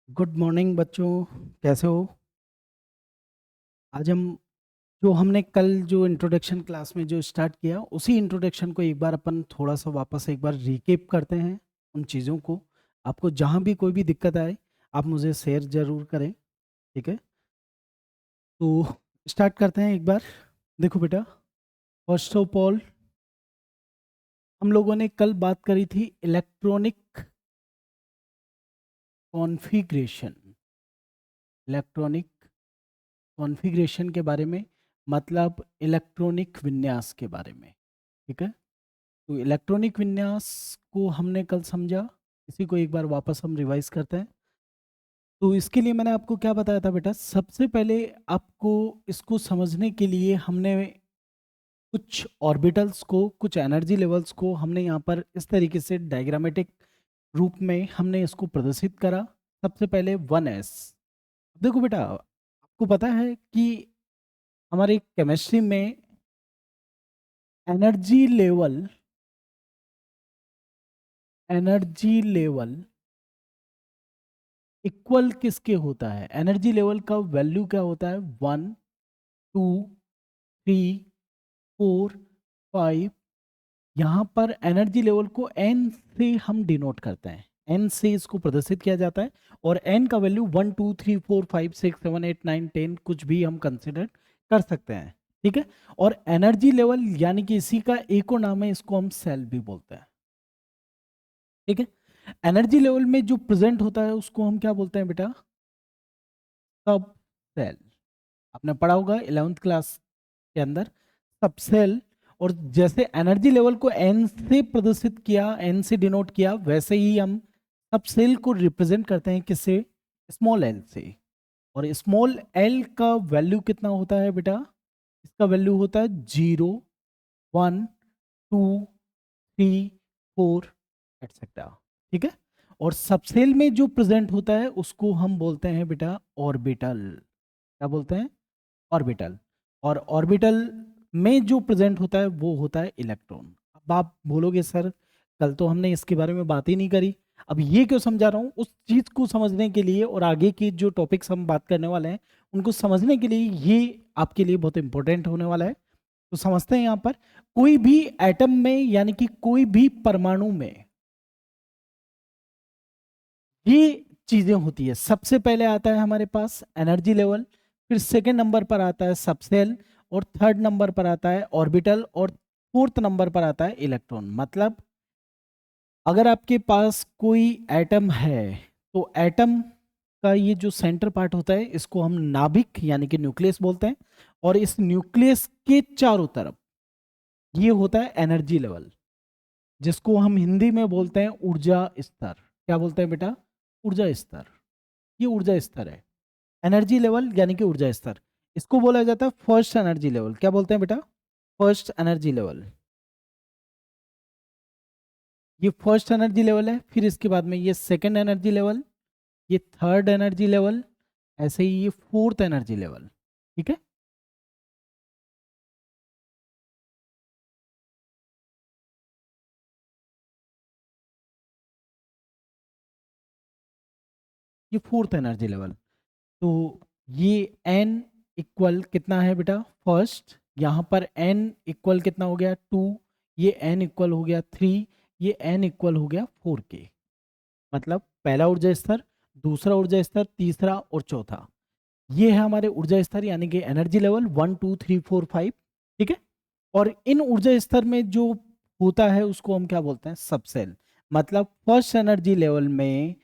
Good morning बच्चों। कैसे हो? आज हम जो हमने कल जो इंट्रोडक्शन क्लास में जो स्टार्ट किया उसी इंट्रोडक्शन को एक बार अपन थोड़ा सा वापस एक बार रिकेप करते हैं उन चीज़ों को। आपको जहाँ भी कोई भी दिक्कत आए आप मुझे शेयर जरूर करें। ठीक है, तो स्टार्ट करते हैं एक बार। देखो बेटा, फर्स्ट ऑफ ऑल हम लोगों ने कल बात करी थी इलेक्ट्रॉनिक कॉन्फ़िगरेशन। इलेक्ट्रॉनिक कॉन्फ़िगरेशन के बारे में, मतलब इलेक्ट्रॉनिक विन्यास के बारे में। ठीक है, तो इलेक्ट्रॉनिक विन्यास को हमने कल समझा, इसी को एक बार वापस हम रिवाइज करते हैं। तो इसके लिए मैंने आपको क्या बताया था बेटा, सबसे पहले आपको इसको समझने के लिए हमने कुछ ऑर्बिटल्स को, कुछ एनर्जी लेवल्स को हमने यहाँ पर इस तरीके से डायग्रामेटिक रूप में हमने इसको प्रदर्शित करा। सबसे पहले 1s। देखो बेटा, आपको पता है कि हमारे केमिस्ट्री में energy level energy level equal किसके होता है? एनर्जी लेवल का वैल्यू क्या होता है? 1, 2, 3, 4, 5। यहाँ पर एनर्जी लेवल को एन से हम डिनोट करते हैं, एन से इसको प्रदर्शित किया जाता है। और एन का वैल्यू 1, 2, 3, 4, 5, 6, 7, 8, 9, 10 कुछ भी हम कंसिडर कर सकते हैं। ठीक है, और एनर्जी लेवल यानी कि इसी का एक और नाम है, इसको हम सेल भी बोलते हैं। ठीक है, एनर्जी लेवल में जो प्रेजेंट होता है उसको हम क्या बोलते हैं बेटा? सब सेल। आपने पढ़ा होगा 11th क्लास के अंदर सब सेल। और जैसे एनर्जी लेवल को एन से प्रदर्शित किया, एन से डिनोट किया, वैसे ही हम सब सेल को रिप्रेजेंट करते हैं किससे? स्मॉल एल से। और स्मॉल एल का वैल्यू कितना होता है बेटा? इसका वैल्यू होता है 0, 1, 2, 3, 4 एटसेट्रा। ठीक है, और सबसेल में जो प्रेजेंट होता है उसको हम बोलते हैं बेटा ऑर्बिटल। क्या बोलते हैं? ऑर्बिटल। और ऑर्बिटल में जो प्रेजेंट होता है वो होता है इलेक्ट्रॉन। अब आप बोलोगे सर कल तो हमने इसके बारे में बात ही नहीं करी। अब ये क्यों समझा रहा हूँ? उस चीज को समझने के लिए और आगे की जो टॉपिक्स हम बात करने वाले हैं उनको समझने के लिए ये आपके लिए बहुत इंपॉर्टेंट होने वाला है। तो समझते हैं, यहाँ पर कोई भी एटम में यानी कि कोई भी परमाणु में ये चीजें होती है। सबसे पहले आता है हमारे पास एनर्जी लेवल, फिर सेकंड नंबर पर आता है सबसेल, और थर्ड नंबर पर आता है ऑर्बिटल, और फोर्थ नंबर पर आता है इलेक्ट्रॉन। मतलब अगर आपके पास कोई एटम है तो एटम का ये जो सेंटर पार्ट होता है इसको हम नाभिक यानी कि न्यूक्लियस बोलते हैं। और इस न्यूक्लियस के चारों तरफ ये होता है एनर्जी लेवल, जिसको हम हिंदी में बोलते हैं ऊर्जा स्तर। क्या बोलते हैं बेटा? ऊर्जा स्तर। ये ऊर्जा स्तर है, एनर्जी लेवल यानी कि ऊर्जा स्तर। इसको बोला जाता है फर्स्ट एनर्जी लेवल। क्या बोलते हैं बेटा? First energy level. ये फर्स्ट एनर्जी लेवल है, फिर इसके बाद में ये सेकंड एनर्जी लेवल, ये थर्ड एनर्जी लेवल, ऐसे ही ये फोर्थ एनर्जी लेवल। ठीक है, ये फोर्थ एनर्जी लेवल। तो ये n इक्वल कितना है बेटा? फर्स्ट। यहाँ पर n इक्वल कितना हो गया? 2। ये n इक्वल हो गया 3। ये n इक्वल हो गया 4 के। मतलब पहला ऊर्जा स्तर, दूसरा ऊर्जा स्तर, तीसरा और चौथा। ये है हमारे ऊर्जा स्तर यानी कि एनर्जी लेवल 1, 2, 3, 4, 5। ठीक है, और इन ऊर्जा स्तर में जो होता है उसको हम क्या बोलते हैं? सबसेल। मतलब फर्स्ट एनर्जी लेवल में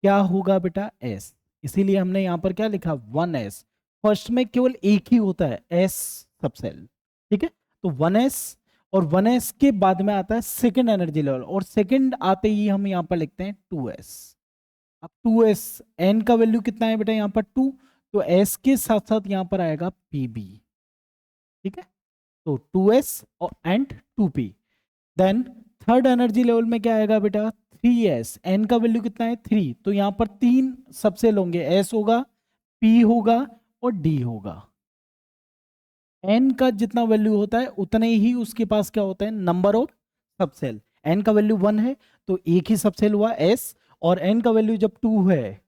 क्या होगा बेटा? एस। इसीलिए हमने यहाँ पर क्या लिखा? 1s। फर्स्ट में केवल एक ही होता है एस, सबसेल। ठीक है, तो 1s। और 1s के बाद में आता है सेकेंड एनर्जी लेवल, और सेकेंड आते ही हम यहाँ पर लिखते हैं 2s। अब 2s, n का वैल्यू कितना है बेटा यहाँ पर? 2। तो s के साथ साथ यहाँ पर आएगा pb। ठीक है, तो 2s और and 2p। Then third energy level में क्या आएगा बेटा? 3s। n का वैल्यू कितना है? 3। तो यहाँ पर तीन सबसे होंगे, s होगा, p होगा और d होगा। n का जितना वैल्यू होता है उतने ही उसके पास क्या होता है? Number of subshell. n का वैल्यू 1 है तो एक ही सबसेल हुआ s, और n का वैल्यू जब 2 है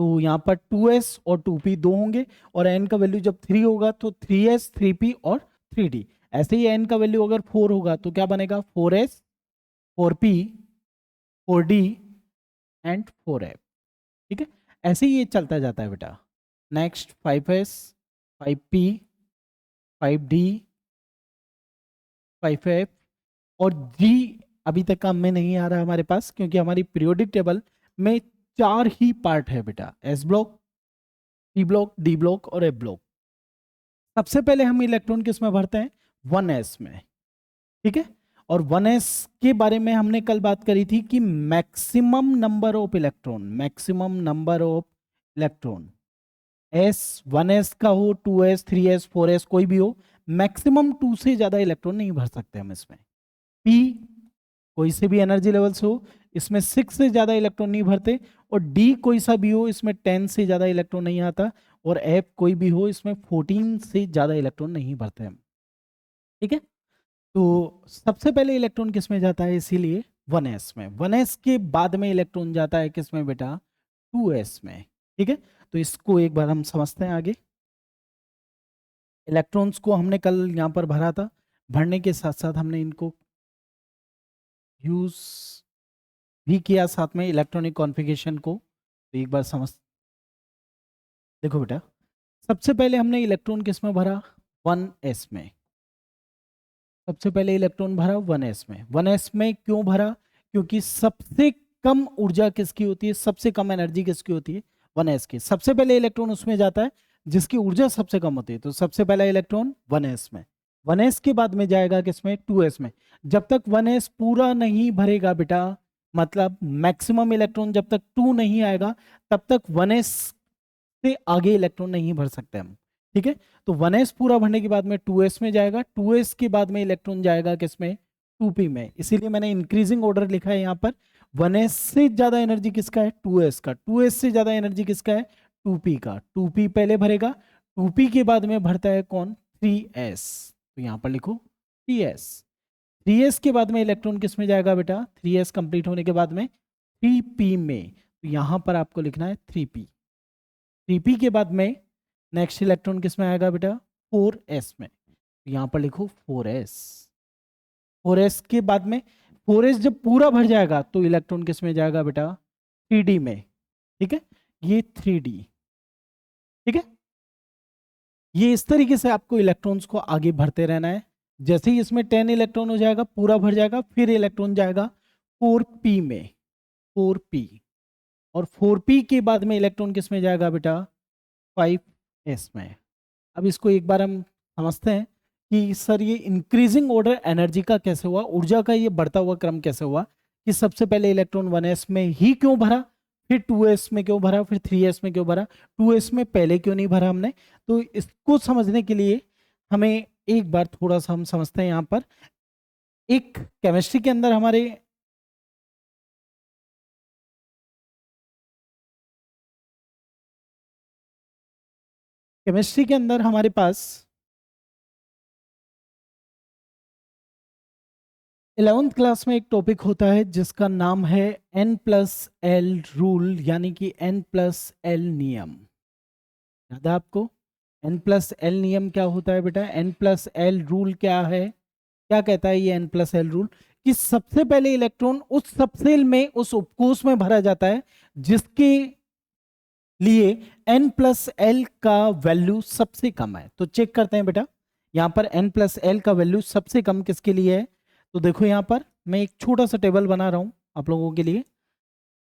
तो यहाँ पर 2s और 2p दो होंगे, और n का वैल्यू जब 3 होगा तो 3s 3p और 3d। ऐसे ही n का वैल्यू अगर 4 होगा तो क्या बनेगा, 4s 4p 4d and 4f। ठीक है, ऐसे ही ये चलता जाता है बेटा। Next 5s 5p 5d 5f और g अभी तक काम में नहीं आ रहा हमारे पास, क्योंकि हमारी पीरियोडिक टेबल में 4 ही पार्ट है बेटा, S block, P block, D block और एफ ब्लॉक। सबसे पहले हम इलेक्ट्रॉन किस में भरते हैं, 1s में। ठीक है, और 1s के बारे में हमने कल बात करी थी कि maximum number of electron, maximum number of electron S 1s का हो, 2s 3s 4s कोई भी हो, मैक्सिमम 2 से ज्यादा इलेक्ट्रॉन नहीं भर सकते हम इसमें। p कोई से भी एनर्जी लेवल्स हो, इसमें 6 से ज्यादा इलेक्ट्रॉन नहीं भरते, और d कोई सा भी हो, इसमें 10 से ज्यादा इलेक्ट्रॉन नहीं आता, और f कोई भी हो, इसमें 14 से ज्यादा इलेक्ट्रॉन नहीं भरते हम। ठीक है, तो सबसे पहले इलेक्ट्रॉन किस में जाता है, इसीलिए 1s में। 1s के बाद में इलेक्ट्रॉन जाता है किस में बेटा, 2s में। ठीक है, तो इसको एक बार हम समझते हैं आगे। इलेक्ट्रॉन्स को हमने कल यहाँ पर भरा था, भरने के साथ साथ हमने इनको यूज भी किया साथ में इलेक्ट्रॉनिक कॉन्फ़िगरेशन को। तो एक बार समझ, देखो बेटा, सबसे पहले हमने इलेक्ट्रॉन किस में भरा, 1s में। सबसे पहले इलेक्ट्रॉन भरा 1s में। 1s में क्यों भरा, क्योंकि सबसे कम ऊर्जा किसकी होती है, सबसे कम एनर्जी किसकी होती है, 1s की। सबसे पहले इलेक्ट्रॉन उसमें जाता है जिसकी ऊर्जा सबसे कम होती है, तो सबसे पहला इलेक्ट्रॉन 1s में। 1s के बाद में जाएगा किसमें, 2s में। जब तक 1s पूरा नहीं भरेगा बेटा, मतलब मैक्सिमम इलेक्ट्रॉन जब तक 2 नहीं आएगा, तब तक 1s से आगे इलेक्ट्रॉन नहीं भर सकते हम। ठीक है, तो 1s पूरा भरने के बाद में 2s में जाएगा, 2s के बाद में इलेक्ट्रॉन जाएगा किसमें, 2p में। इसीलिए मैंने इंक्रीजिंग ऑर्डर लिखा है यहाँ पर। 1s से ज्यादा एनर्जी किसका है, 2s का। 2s से ज्यादा एनर्जी किसका है, 2p का। 2p पहले भरेगा, 2p के बाद में भरता है कौन, 3s। तो यहाँ पर लिखो 3s। 3s के बाद में इलेक्ट्रॉन किस में जाएगा बेटा, 3s कंप्लीट होने के बाद में 3p में। तो यहाँ पर आपको लिखना है 3p। 3p के बाद में नेक्स्ट इलेक्ट्रॉन किस में आएगा बेटा, 4s में। यहाँ पर लिखो 4s। 4s के बाद में 4s जब पूरा भर जाएगा तो इलेक्ट्रॉन किस में जाएगा बेटा, 3d में। ठीक है, ये 3d। ठीक है, ये इस तरीके से आपको इलेक्ट्रॉन्स को आगे भरते रहना है। जैसे ही इसमें 10 इलेक्ट्रॉन हो जाएगा, पूरा भर जाएगा, फिर इलेक्ट्रॉन जाएगा 4p में, 4p। और 4p के बाद में इलेक्ट्रॉन किस में जाएगा बेटा, 5s में। अब इसको एक बार हम समझते हैं कि सर ये इंक्रीजिंग ऑर्डर एनर्जी का कैसे हुआ, ऊर्जा का ये बढ़ता हुआ क्रम कैसे हुआ, कि सबसे पहले इलेक्ट्रॉन 1s में ही क्यों भरा, फिर 2s में क्यों भरा, फिर 3s में क्यों भरा, 2s में पहले क्यों नहीं भरा हमने। तो इसको समझने के लिए हमें एक बार थोड़ा सा हम समझते हैं। यहाँ पर एक केमिस्ट्री के अंदर हमारे पास 11th क्लास में एक टॉपिक होता है जिसका नाम है N+L रूल, यानी कि N+L नियम। याद है आपको, N+L नियम क्या होता है बेटा, N+L रूल क्या है, क्या कहता है ये N+L रूल, कि सबसे पहले इलेक्ट्रॉन उस सबसेल में, उस उपकोष में भरा जाता है जिसके लिए N+L का वैल्यू सबसे कम है। तो चेक करते हैं बेटा, यहाँ पर N+L का वैल्यू सबसे कम किसके लिए है। तो देखो यहाँ पर मैं एक छोटा सा टेबल बना रहा हूं आप लोगों के लिए।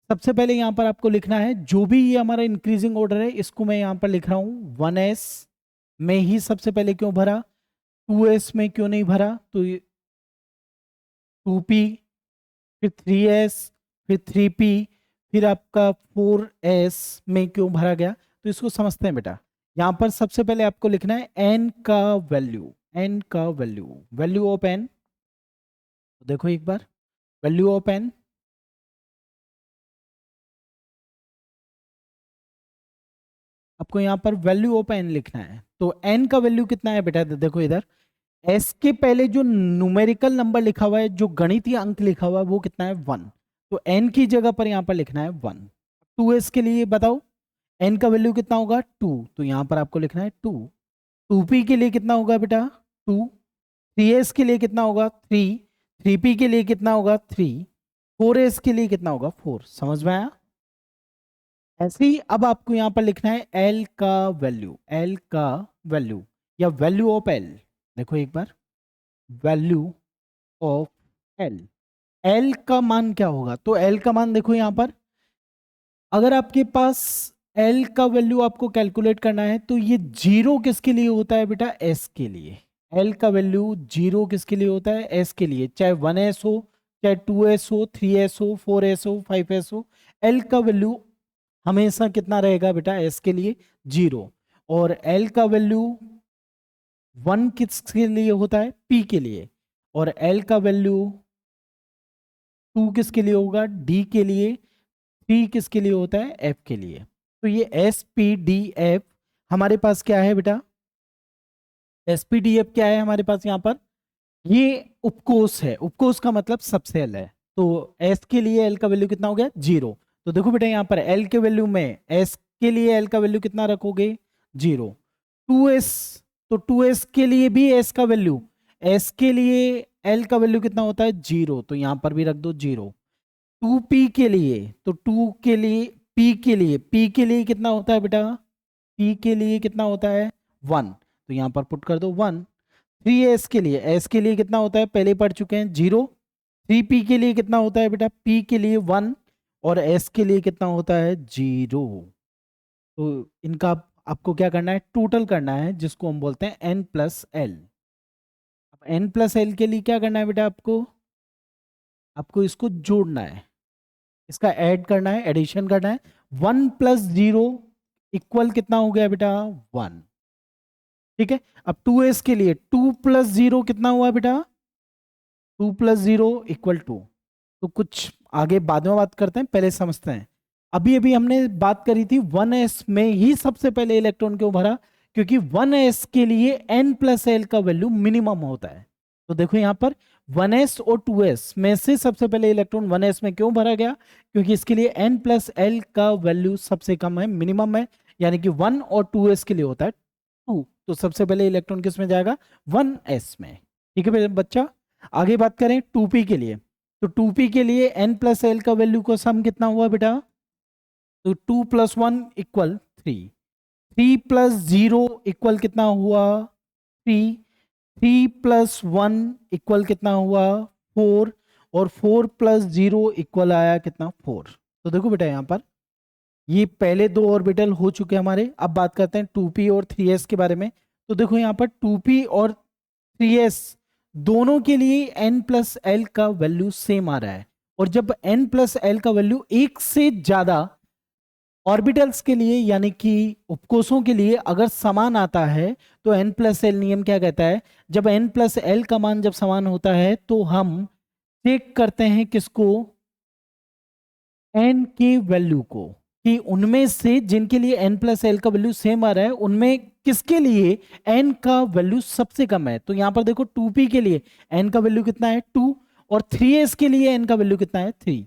सबसे पहले यहाँ पर आपको लिखना है, जो भी ये हमारा इंक्रीजिंग ऑर्डर है इसको मैं यहाँ पर लिख रहा हूँ 1s में ही सबसे पहले क्यों भरा, 2s में क्यों नहीं भरा, तो 2p, फिर 3s, फिर 3p, फिर आपका 4s में क्यों भरा गया। तो इसको समझते हैं बेटा। यहाँ पर सबसे पहले आपको लिखना है n का वैल्यू, n का वैल्यू, वैल्यू ऑफ n। देखो एक बार, वैल्यू ऑफ n, आपको यहाँ पर वैल्यू ऑफ n लिखना है। तो n का वैल्यू कितना है बेटा, देखो इधर s के पहले जो न्यूमेरिकल नंबर लिखा हुआ है, जो गणितीय अंक लिखा हुआ है, वो कितना है 1। तो n की जगह पर यहाँ पर लिखना है 1। 2s के लिए बताओ, n का वैल्यू कितना होगा 2, तो यहाँ पर आपको लिखना है 2। 2p के लिए कितना होगा बेटा 2, 3s के लिए कितना होगा 3, 3p के लिए कितना होगा 3, 4s के लिए कितना होगा 4। समझ में आया? ऐसे ही अब आपको यहाँ पर लिखना है l का वैल्यू, l का वैल्यू या वैल्यू ऑफ l। देखो एक बार, वैल्यू ऑफ l, l का मान क्या होगा? तो l का मान देखो यहाँ पर, अगर आपके पास l का वैल्यू आपको कैलकुलेट करना है तो ये जीरो किसके लिए होता है बेटा? s के लिए। l का वैल्यू जीरो किसके लिए होता है? s के लिए, चाहे 1s हो, चाहे 2s हो, 3s हो, 4s हो, 5s हो, l का वैल्यू हमेशा कितना रहेगा बेटा? s के लिए जीरो। और l का वैल्यू 1 किसके लिए होता है? p के लिए। और l का वैल्यू 2 किसके लिए होगा? d के लिए। 3 किसके लिए होता है? f के लिए। तो ये एस पी डी एफ हमारे पास क्या है बेटा? एस पी डी एफ क्या है हमारे पास यहाँ पर? ये उपकोष है। उपकोष का मतलब सबसेल है। तो एस के लिए एल का वैल्यू कितना हो गया? जीरो। तो देखो बेटा यहाँ पर एल के वैल्यू में एस के लिए एल का वैल्यू कितना रखोगे? जीरो। 2s, तो 2s के लिए भी एस का वैल्यू, एस के लिए एल का वैल्यू कितना होता है? जीरो, तो यहाँ पर भी रख दो जीरो। 2p के लिए, तो 2 के लिए, p के लिए कितना होता है बेटा? p के लिए कितना होता है? 1, तो यहाँ पर पुट कर दो 1। 3s के लिए, s के लिए कितना होता है? पहले पढ़ चुके हैं, 0। 3p के लिए कितना होता है बेटा? p के लिए 1 और s के लिए कितना होता है? 0। तो इनका आपको क्या करना है? टोटल करना है, जिसको हम बोलते हैं n प्लस एल। अब n प्लस एल के लिए क्या करना है बेटा? आपको आपको इसको जोड़ना है, इसका ऐड करना है, एडिशन करना है। 1 प्लस 0 इक्वल कितना हो गया बेटा? 1। ठीक है। अब 2s के लिए 2 प्लस 0 कितना हुआ बेटा? 2 प्लस 0 इक्वल 2। तो कुछ आगे बाद में बात करते हैं, पहले समझते हैं। अभी अभी हमने बात करी थी 1s में ही सबसे पहले इलेक्ट्रॉन क्यों भरा? क्योंकि 1s के लिए n प्लस एल का वैल्यू मिनिमम होता है। तो देखो यहाँ पर 1s और 2s में से सबसे पहले इलेक्ट्रॉन 1s में क्यों भरा गया? क्योंकि इसके लिए n प्लस एल का वैल्यू सबसे कम है, मिनिमम है, यानी कि 1 और 2s के लिए होता है 2। तो सबसे पहले इलेक्ट्रॉन किस में जाएगा? 1s में। ठीक है बच्चा। आगे बात करें 2p के लिए, तो 2p के लिए n प्लस एल का वैल्यू का सम कितना हुआ बेटा? तो 2 प्लस 1 इक्वल 3, 3 प्लस 0 इक्वल कितना हुआ? 3, 3 प्लस 1 इक्वल कितना हुआ? 4, और 4 प्लस 0 इक्वल आया कितना? 4। तो देखो बेटा यहाँ पर ये पहले दो ऑर्बिटल हो चुके हमारे। अब बात करते हैं 2p और 3s के बारे में। तो देखो यहाँ पर 2p और 3s दोनों के लिए n प्लस एल का वैल्यू सेम आ रहा है। और जब n प्लस एल का वैल्यू एक से ज्यादा ऑर्बिटल्स के लिए, यानी कि उपकोषों के लिए अगर समान आता है, तो n प्लस एल नियम क्या कहता है? जब n प्लस एल का मान जब समान होता है तो हम चेक करते हैं किसको? n के वैल्यू को, कि उनमें से जिनके लिए n प्लस एल का वैल्यू सेम आ रहा है उनमें किसके लिए n का वैल्यू सबसे कम है। तो यहां पर देखो 2p के लिए n का वैल्यू कितना है? 2, और 3s के लिए n का वैल्यू कितना है? 3।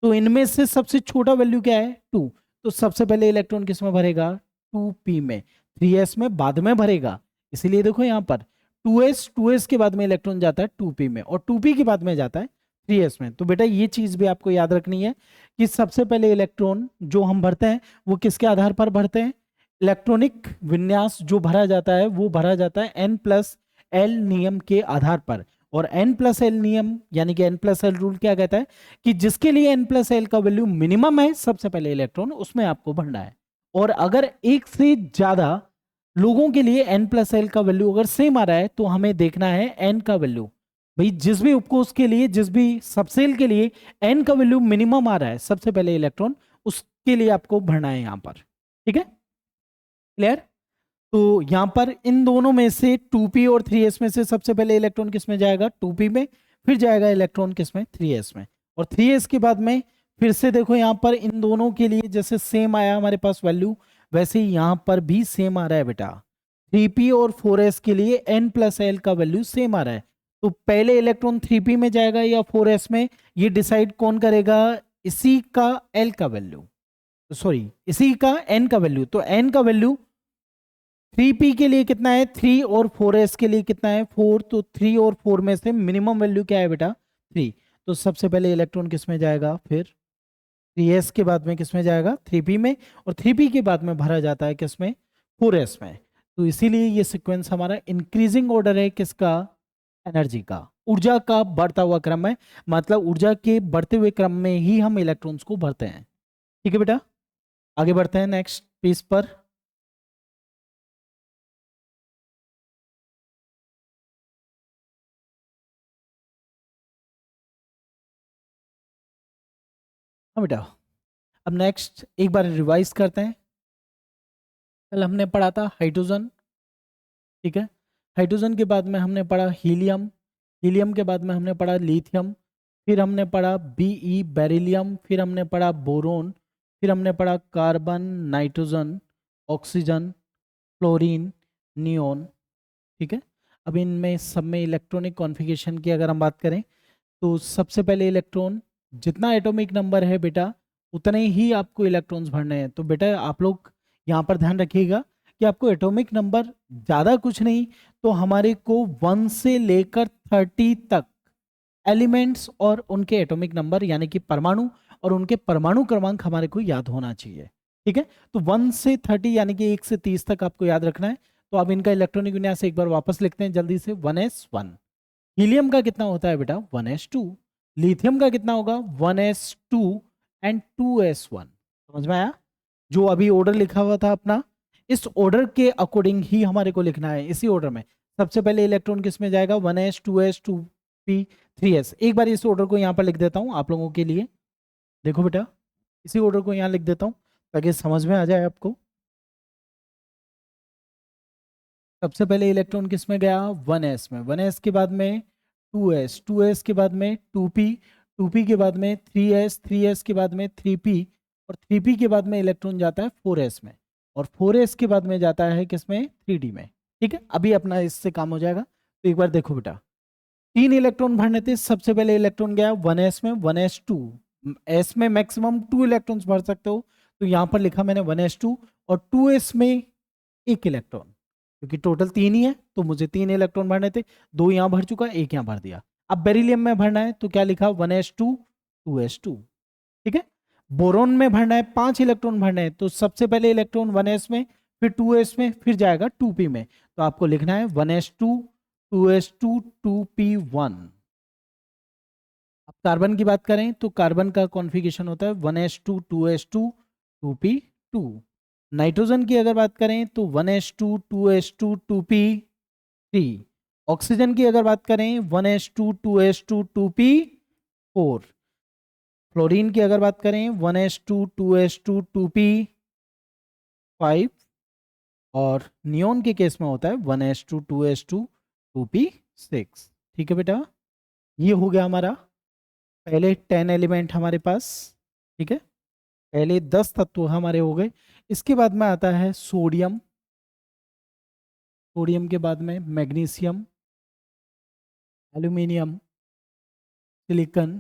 तो इनमें से सबसे छोटा वैल्यू क्या है? 2। तो सबसे पहले इलेक्ट्रॉन किस में भरेगा? 2p में। 3s में बाद में भरेगा। इसीलिए देखो यहाँ पर 2s के बाद में इलेक्ट्रॉन जाता है 2p में, और 2p के बाद में जाता है 3s में। तो बेटा ये चीज भी आपको याद रखनी है कि सबसे पहले इलेक्ट्रॉन जो हम भरते हैं वो किसके आधार पर भरते हैं? इलेक्ट्रॉनिक विन्यास जो भरा जाता है वो भरा जाता है n प्लस एल नियम के आधार पर। और n प्लस एल नियम यानी कि n प्लस एल रूल क्या कहता है? कि जिसके लिए n प्लस एल का वैल्यू मिनिमम है सबसे पहले इलेक्ट्रॉन उसमें आपको भरना है। और अगर एक से ज्यादा लोगों के लिए n प्लस एल का वैल्यू अगर सेम आ रहा है तो हमें देखना है n का वैल्यू। भाई जिस भी उपकोष के लिए, जिस भी सबसेल के लिए n का वैल्यू मिनिमम आ रहा है सबसे पहले इलेक्ट्रॉन, उसके लिए आपको भरना है यहां पर। ठीक है, क्लियर? तो यहां पर इन दोनों में से 2p और 3s में से सबसे पहले इलेक्ट्रॉन किस में जाएगा? 2p में। फिर जाएगा इलेक्ट्रॉन किस में? 3s में। और 3s के बाद में फिर से देखो यहां पर इन दोनों के लिए जैसे सेम आया हमारे पास वैल्यू, वैसे ही यहां पर भी सेम आ रहा है बेटा। 3p और 4s के लिए n प्लस एल का वैल्यू सेम आ रहा है। तो पहले इलेक्ट्रॉन 3p में जाएगा या 4s में, ये डिसाइड कौन करेगा? इसी का l का वैल्यू। सॉरी इसी का n का वैल्यू, तो n का वैल्यू 3p के लिए कितना है 3 और 4s के लिए कितना है 4, तो 3 और 4 में से मिनिमम वैल्यू क्या है बेटा 3। तो सबसे पहले इलेक्ट्रॉन किस में जाएगा, फिर 3s के बाद में किस में जाएगा 3p में, और 3p के बाद में भरा जाता है किस में 4s में। तो इसीलिए ये सीक्वेंस हमारा इंक्रीजिंग ऑर्डर है किसका, एनर्जी का, ऊर्जा का बढ़ता हुआ क्रम है, मतलब ऊर्जा के बढ़ते हुए क्रम में ही हम इलेक्ट्रॉन्स को भरते हैं। ठीक है बेटा, आगे बढ़ते हैं नेक्स्ट पेज पर। हाँ बेटा, अब नेक्स्ट एक बार रिवाइज करते हैं। कल हमने पढ़ा था हाइड्रोजन, ठीक है, हाइड्रोजन के बाद में हमने पढ़ा हीलियम, हीलियम के बाद में हमने पढ़ा लिथियम, फिर हमने पढ़ा बीई बेरिलियम, फिर हमने पढ़ा बोरोन, फिर हमने पढ़ा carbon, nitrogen, oxygen, fluorine, neon. ठीक है, अब इनमें सब में इलेक्ट्रॉनिक कॉन्फ़िगरेशन की अगर हम बात करें तो सबसे पहले इलेक्ट्रॉन, जितना एटॉमिक नंबर है बेटा उतने ही आपको इलेक्ट्रॉन्स भरने हैं। तो बेटा आप लोग यहाँ पर ध्यान रखिएगा कि आपको एटॉमिक नंबर ज़्यादा कुछ नहीं, तो हमारे को 1 से लेकर 30 तक एलिमेंट्स और उनके एटॉमिक नंबर यानी कि परमाणु और उनके परमाणु क्रमांक हमारे को याद होना चाहिए। ठीक है, तो 1 से 30 यानी कि 1 से 30 तक आपको याद रखना है। तो अब इनका इलेक्ट्रॉनिक विन्यास एक बार वापस लिखते हैं जल्दी से, 1s1। हीलियम का कितना होता है बेटा 1s2, लिथियम का कितना होगा 1s2 एंड 2s1। समझ में आया, जो अभी ऑर्डर लिखा हुआ था अपना, इस ऑर्डर के अकॉर्डिंग ही हमारे को लिखना है, इसी ऑर्डर में। सबसे पहले इलेक्ट्रॉन किस में जाएगा 1s 2s 2p 3s। एक बार इस ऑर्डर को यहाँ पर लिख देता हूँ आप लोगों के लिए, देखो बेटा इसी ऑर्डर को यहाँ लिख देता हूँ ताकि समझ में आ जाए आपको। सबसे पहले इलेक्ट्रॉन किस में गया 1s में, 1s के बाद में 2s, 2s के बाद में 2p, 2p के बाद में 3s, 3s के बाद में 3p, और 3p के बाद में इलेक्ट्रॉन जाता है 4s में, और 4s के बाद में जाता है किसमें 3d में। ठीक है, अभी अपना इससे काम हो जाएगा। तो एक बार देखो बेटा, 3 इलेक्ट्रॉन भरने थे, सबसे पहले इलेक्ट्रॉन गया 1s में, 1s2, s में मैक्सिमम 2 इलेक्ट्रॉन्स भर सकते हो, तो यहाँ पर लिखा मैंने 1s2, और 2s में एक इलेक्ट्रॉन, क्योंकि टोटल 3 ही है तो मुझे 3 इलेक्ट्रॉन भरने थे, 2 यहाँ भर चुका, एक यहाँ भर दिया। अब बेरिलियम में भरना है तो क्या लिखा 1s2 2s2। ठीक है, बोरोन में भरना है 5 इलेक्ट्रॉन भरने हैं, तो सबसे पहले इलेक्ट्रॉन 1s में, फिर 2s में, फिर जाएगा 2p में, तो आपको लिखना है 1s2 2s2 2p1। अब कार्बन की बात करें तो कार्बन का कॉन्फ़िगरेशन होता है 1s2 2s2 2p2। नाइट्रोजन की अगर बात करें तो 1s2 2s2 2p3। ऑक्सीजन की अगर बात करें 1s2 2s2 2p4। फ्लोरीन की अगर बात करें 1s2 2s2 2p5, और नियोन के केस में होता है 1s2 2s2 2p6। ठीक है बेटा, ये हो गया हमारा पहले 10 एलिमेंट हमारे पास। ठीक है, पहले 10 तत्व हमारे हो गए। इसके बाद में आता है सोडियम, सोडियम के बाद में मैग्नीशियम, एल्यूमिनियम, सिलिकॉन।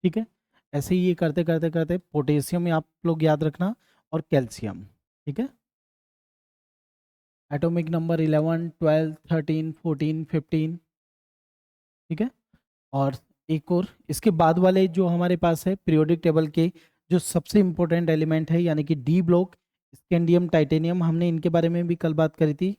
ठीक है, ऐसे ही ये करते करते करते पोटेशियम आप लोग याद रखना, और कैल्शियम। ठीक है, एटॉमिक नंबर 11 12 13 14 15। ठीक है, और एक और इसके बाद वाले जो हमारे पास है पीरियोडिक टेबल के जो सबसे इंपॉर्टेंट एलिमेंट है यानी कि डी ब्लॉक, स्कैंडियम, टाइटेनियम, हमने इनके बारे में भी कल बात करी थी।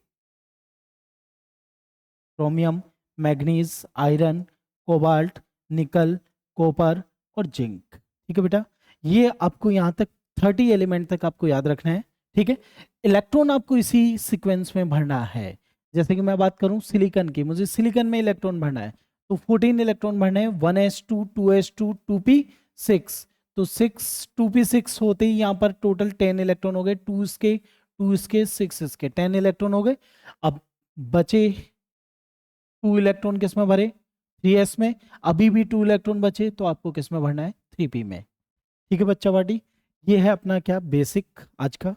क्रोमियम, मैग्नीज, आयरन, कोबाल्ट, निकल, कॉपर और जिंक। ठीक है बेटा, ये आपको यहाँ तक 30 एलिमेंट तक आपको याद रखना है। ठीक है, इलेक्ट्रॉन आपको इसी सीक्वेंस में भरना है। जैसे कि मैं बात करूं सिलिकॉन की, मुझे सिलिकॉन में इलेक्ट्रॉन भरना है, तो 14 इलेक्ट्रॉन भरने हैं, 1s2 2s2 2p6। तो 6 2p6 होते ही यहाँ पर टोटल 10 इलेक्ट्रॉन हो गए, 2 इसके 6 इसके 10 इलेक्ट्रॉन हो गए। अब बचे 2 इलेक्ट्रॉन किस में भरे 3s में, अभी भी 2 इलेक्ट्रॉन बचे तो आपको किस में भरना है 3p में। ठीक है बच्चा पार्टी, ये है अपना क्या बेसिक आज का।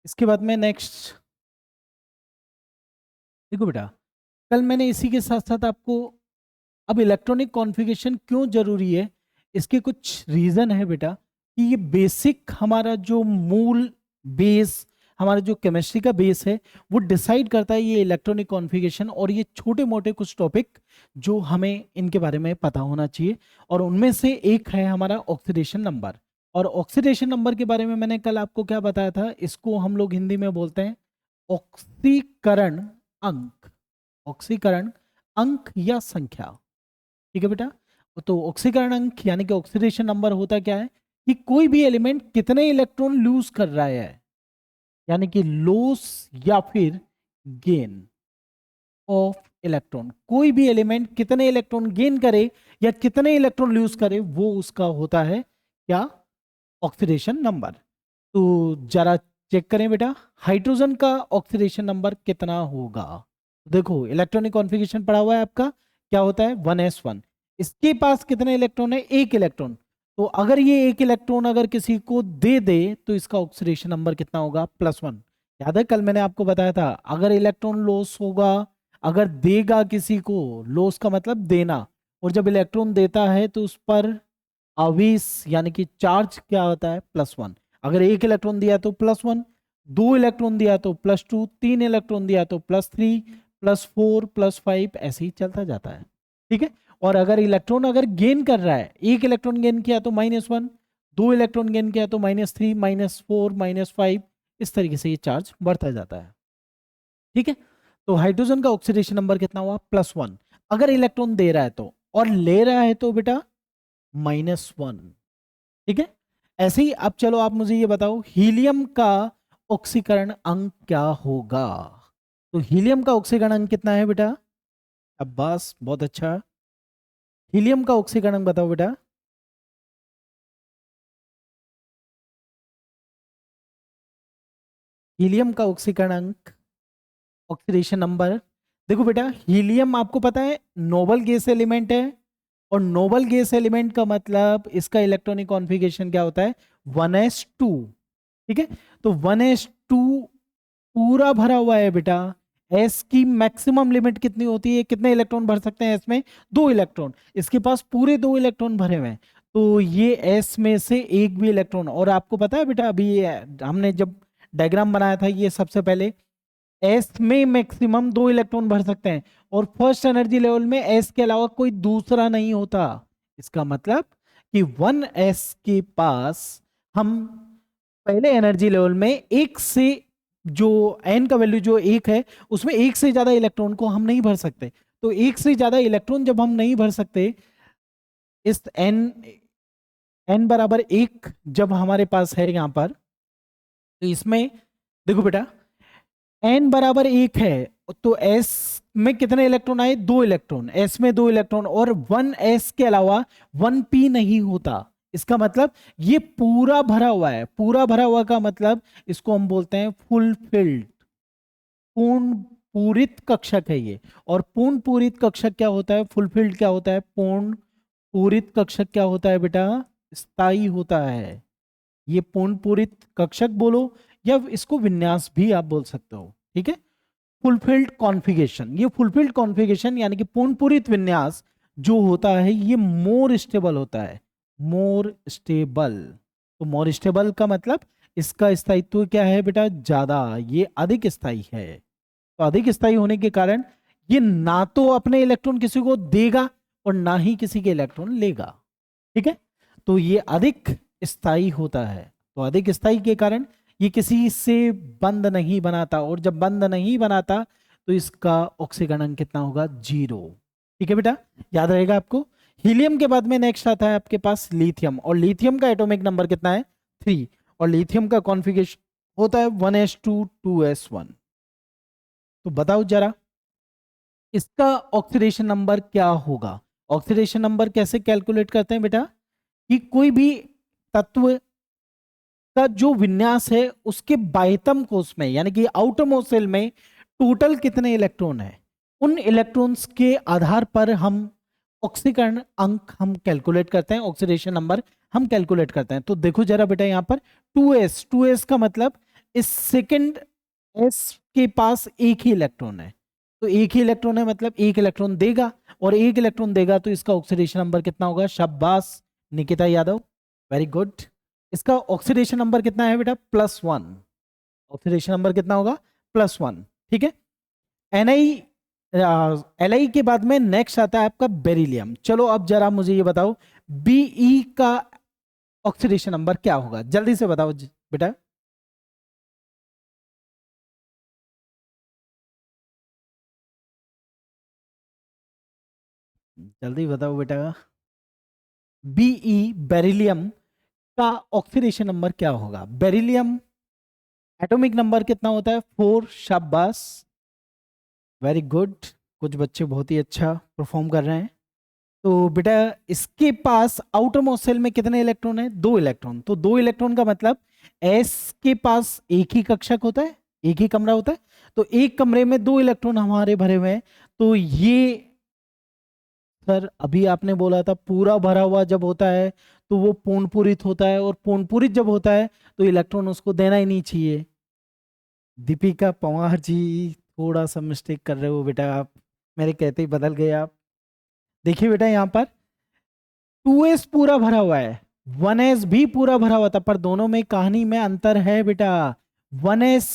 इसके बाद में नेक्स्ट देखो बेटा, कल मैंने इसी के साथ साथ आपको अब इलेक्ट्रॉनिक कॉन्फ़िगरेशन क्यों जरूरी है, इसके कुछ रीजन है बेटा, कि ये बेसिक हमारा जो मूल बेस, हमारा जो केमिस्ट्री का बेस है वो डिसाइड करता है ये इलेक्ट्रॉनिक कॉन्फ़िगरेशन, और ये छोटे मोटे कुछ टॉपिक जो हमें इनके बारे में पता होना चाहिए, और उनमें से एक है हमारा ऑक्सीडेशन नंबर। और ऑक्सीडेशन नंबर के बारे में मैंने कल आपको क्या बताया था, इसको हम लोग हिंदी में बोलते हैं ऑक्सीकरण अंक। ऑक्सीकरण अंक या संख्या, ठीक है बेटा। तो ऑक्सीकरण अंक यानी कि ऑक्सीडेशन नंबर होता क्या है कि कोई भी एलिमेंट कितने इलेक्ट्रॉन लूज कर रहा है, यानी कि लॉस या फिर गेन ऑफ इलेक्ट्रॉन। कोई भी एलिमेंट कितने इलेक्ट्रॉन गेन करे या कितने इलेक्ट्रॉन लूज करे, वो उसका होता है क्या, ऑक्सीडेशन नंबर। तो जरा चेक करें बेटा, हाइड्रोजन का ऑक्सीडेशन नंबर कितना होगा। देखो इलेक्ट्रॉनिक कॉन्फ़िगरेशन पढ़ा हुआ है आपका, क्या होता है 1s1। इसके पास कितने इलेक्ट्रॉन है, एक इलेक्ट्रॉन। तो अगर ये एक इलेक्ट्रॉन अगर किसी को दे दे तो इसका ऑक्सीडेशन नंबर कितना होगा, +1। याद है कल मैंने आपको बताया था, अगर इलेक्ट्रॉन लॉस होगा, अगर देगा किसी को, लॉस का मतलब देना, और जब इलेक्ट्रॉन देता है तो उस पर आवेश यानी कि चार्ज क्या होता है, +1। अगर एक इलेक्ट्रॉन दिया तो +1, दो इलेक्ट्रॉन दिया तो +2, तीन इलेक्ट्रॉन दिया तो +3, +4, +5, ऐसे ही चलता जाता है, ठीक है। और अगर इलेक्ट्रॉन अगर गेन कर रहा है, एक इलेक्ट्रॉन गेन किया तो -1, दो इलेक्ट्रॉन गेन किया तो -3, -4, -5, इस तरीके से ये चार्ज बढ़ता जाता है, ठीक है। तो हाइड्रोजन का ऑक्सीडेशन नंबर कितना हुआ, +1 अगर इलेक्ट्रॉन दे रहा है तो, और ले रहा है तो बेटा -1, ठीक है। ऐसे ही अब चलो आप मुझे ये बताओ, हीलियम का ऑक्सीकरण अंक क्या होगा। तो हीलियम का ऑक्सीकरण अंक कितना है बेटा, अब बस बहुत अच्छा, हीलियम का ऑक्सीकरण अंक बताओ बेटा। हीलियम का ऑक्सीकरण अंक, ऑक्सीडेशन नंबर, देखो बेटा हीलियम आपको पता है नोबल गैस एलिमेंट है, और नोबल गैस एलिमेंट का मतलब इसका इलेक्ट्रॉनिक कॉन्फ़िगरेशन क्या होता है, 1s2, ठीक है। तो 1s2 पूरा भरा हुआ है बेटा। एस की मैक्सिमम लिमिट कितनी होती है, कितने इलेक्ट्रॉन भर सकते हैं इसमें, दो इलेक्ट्रॉन, इसके पास पूरे दो इलेक्ट्रॉन भरे हुए हैं, तो ये एस में से एक भी इलेक्ट्रॉन, और आपको पता है बेटा अभी हमने जब डायग्राम बनाया था ये सबसे पहले, एस में मैक्सिमम दो इलेक्ट्रॉन भर सकते हैं, और फर्स्ट एनर्जी लेवल में एस के अलावा कोई दूसरा नहीं होता। इसका मतलब कि 1s के पास हम पहले एनर्जी लेवल में एक से, जो एन का वैल्यू जो एक है, उसमें एक से ज्यादा इलेक्ट्रॉन को हम नहीं भर सकते। तो एक से ज्यादा इलेक्ट्रॉन जब हम नहीं भर सकते, इस एन, एन बराबर एक जब हमारे पास है यहां पर, तो इसमें देखो बेटा एन बराबर एक है, तो एस में कितने इलेक्ट्रॉन आए, दो इलेक्ट्रॉन, एस में दो इलेक्ट्रॉन, और 1s के अलावा 1p नहीं होता। इसका मतलब ये पूरा भरा हुआ है, पूरा भरा हुआ का मतलब इसको हम बोलते हैं फुलफिल्ड, पूर्ण पूरित कक्षक है ये। और पूर्ण पूरित कक्षक क्या होता है, फुलफिल्ड क्या होता है, पूर्ण पूरित कक्षक क्या होता है बेटा, स्थायी होता है। ये पूर्ण पूरित कक्षक बोलो या इसको विन्यास भी आप बोल सकते हो, ठीक है। फुलफिल्ड कॉन्फ़िगरेशन, ये फुलफिल्ड कॉन्फ़िगरेशन यानी कि पूर्ण पूरित विन्यास जो होता है ये मोर स्टेबल होता है, मोर स्टेबल। तो मोर स्टेबल का मतलब इसका स्थायित्व क्या है बेटा, ज्यादा, ये अधिक स्थायी है। तो अधिक स्थायी होने के कारण ये ना तो अपने इलेक्ट्रॉन किसी को देगा और ना ही किसी के इलेक्ट्रॉन लेगा, ठीक है। तो ये अधिक स्थायी होता है, तो अधिक स्थायी के कारण ये किसी से बंद नहीं बनाता, और जब बंद नहीं बनाता तो इसका ऑक्सीकरण अंक कितना होगा, 0, ठीक है बेटा, याद रहेगा आपको। हीलियम के बाद में नेक्स्ट आता है आपके पास लिथियम, और लिथियम का एटॉमिक नंबर कितना है, 3, और लिथियम का कॉन्फ़िगरेशन होता है 1s2 2s1। तो बताओ जरा इसका ऑक्सीडेशन नंबर क्या होगा। ऑक्सीडेशन नंबर कैसे कैलकुलेट करते हैं बेटा, कि कोई भी तत्व का जो विन्यास है उसके बाह्यतम कोश में यानी कि आउटरमोस्ट सेल में टोटल कितने इलेक्ट्रॉन है, उन इलेक्ट्रॉन्स के आधार पर हम ऑक्सीकरण अंक हम कैलकुलेट करते हैं, ऑक्सीडेशन नंबर हम कैलकुलेट करते हैं। तो देखो जरा बेटा यहाँ पर 2s का मतलब इस सेकंड एस के पास एक ही इलेक्ट्रॉन है, तो एक ही इलेक्ट्रॉन है मतलब एक इलेक्ट्रॉन देगा, और एक इलेक्ट्रॉन देगा तो इसका ऑक्सीडेशन नंबर कितना होगा? शाबाश निकिता यादव, वेरी गुड। इसका ऑक्सीडेशन नंबर कितना है बेटा? +1। ऑक्सीडेशन नंबर कितना होगा? +1। ठीक है। एनआई एलआई के बाद में नेक्स्ट आता है आपका बेरिलियम। चलो अब जरा मुझे ये बताओ, बीई का ऑक्सीडेशन नंबर क्या होगा? जल्दी से बताओ बेटा। जल्दी बताओ बेटा। बीई बेरिलियम का ऑक्सीडेशन नंबर क्या होगा? बेरिलियम एटॉमिक नंबर कितना होता है? 4। शाबाश, वेरी गुड। कुछ बच्चे बहुत ही अच्छा परफॉर्म कर रहे हैं। तो बेटा इसके पास आउटर मोस्ट शेल में कितने इलेक्ट्रॉन है? 2 इलेक्ट्रॉन। तो 2 इलेक्ट्रॉन का मतलब एस के पास एक ही कक्षक होता है, एक ही कमरा होता है। तो एक कमरे में 2 इलेक्ट्रॉन हमारे भरे हुए हैं। तो ये सर अभी आपने बोला था पूरा भरा हुआ जब होता है तो वो पूर्ण पूरित होता है, और पूर्ण पूरित जब होता है तो इलेक्ट्रॉन उसको देना ही नहीं चाहिए। दीपिका पंवार जी थोड़ा सा मिस्टेक कर रहे हो बेटा आप, मेरे कहते ही बदल गए आप। देखिए बेटा यहाँ पर 2s पूरा भरा हुआ है, 1s भी पूरा भरा हुआ था, पर दोनों में कहानी में अंतर है बेटा। 1s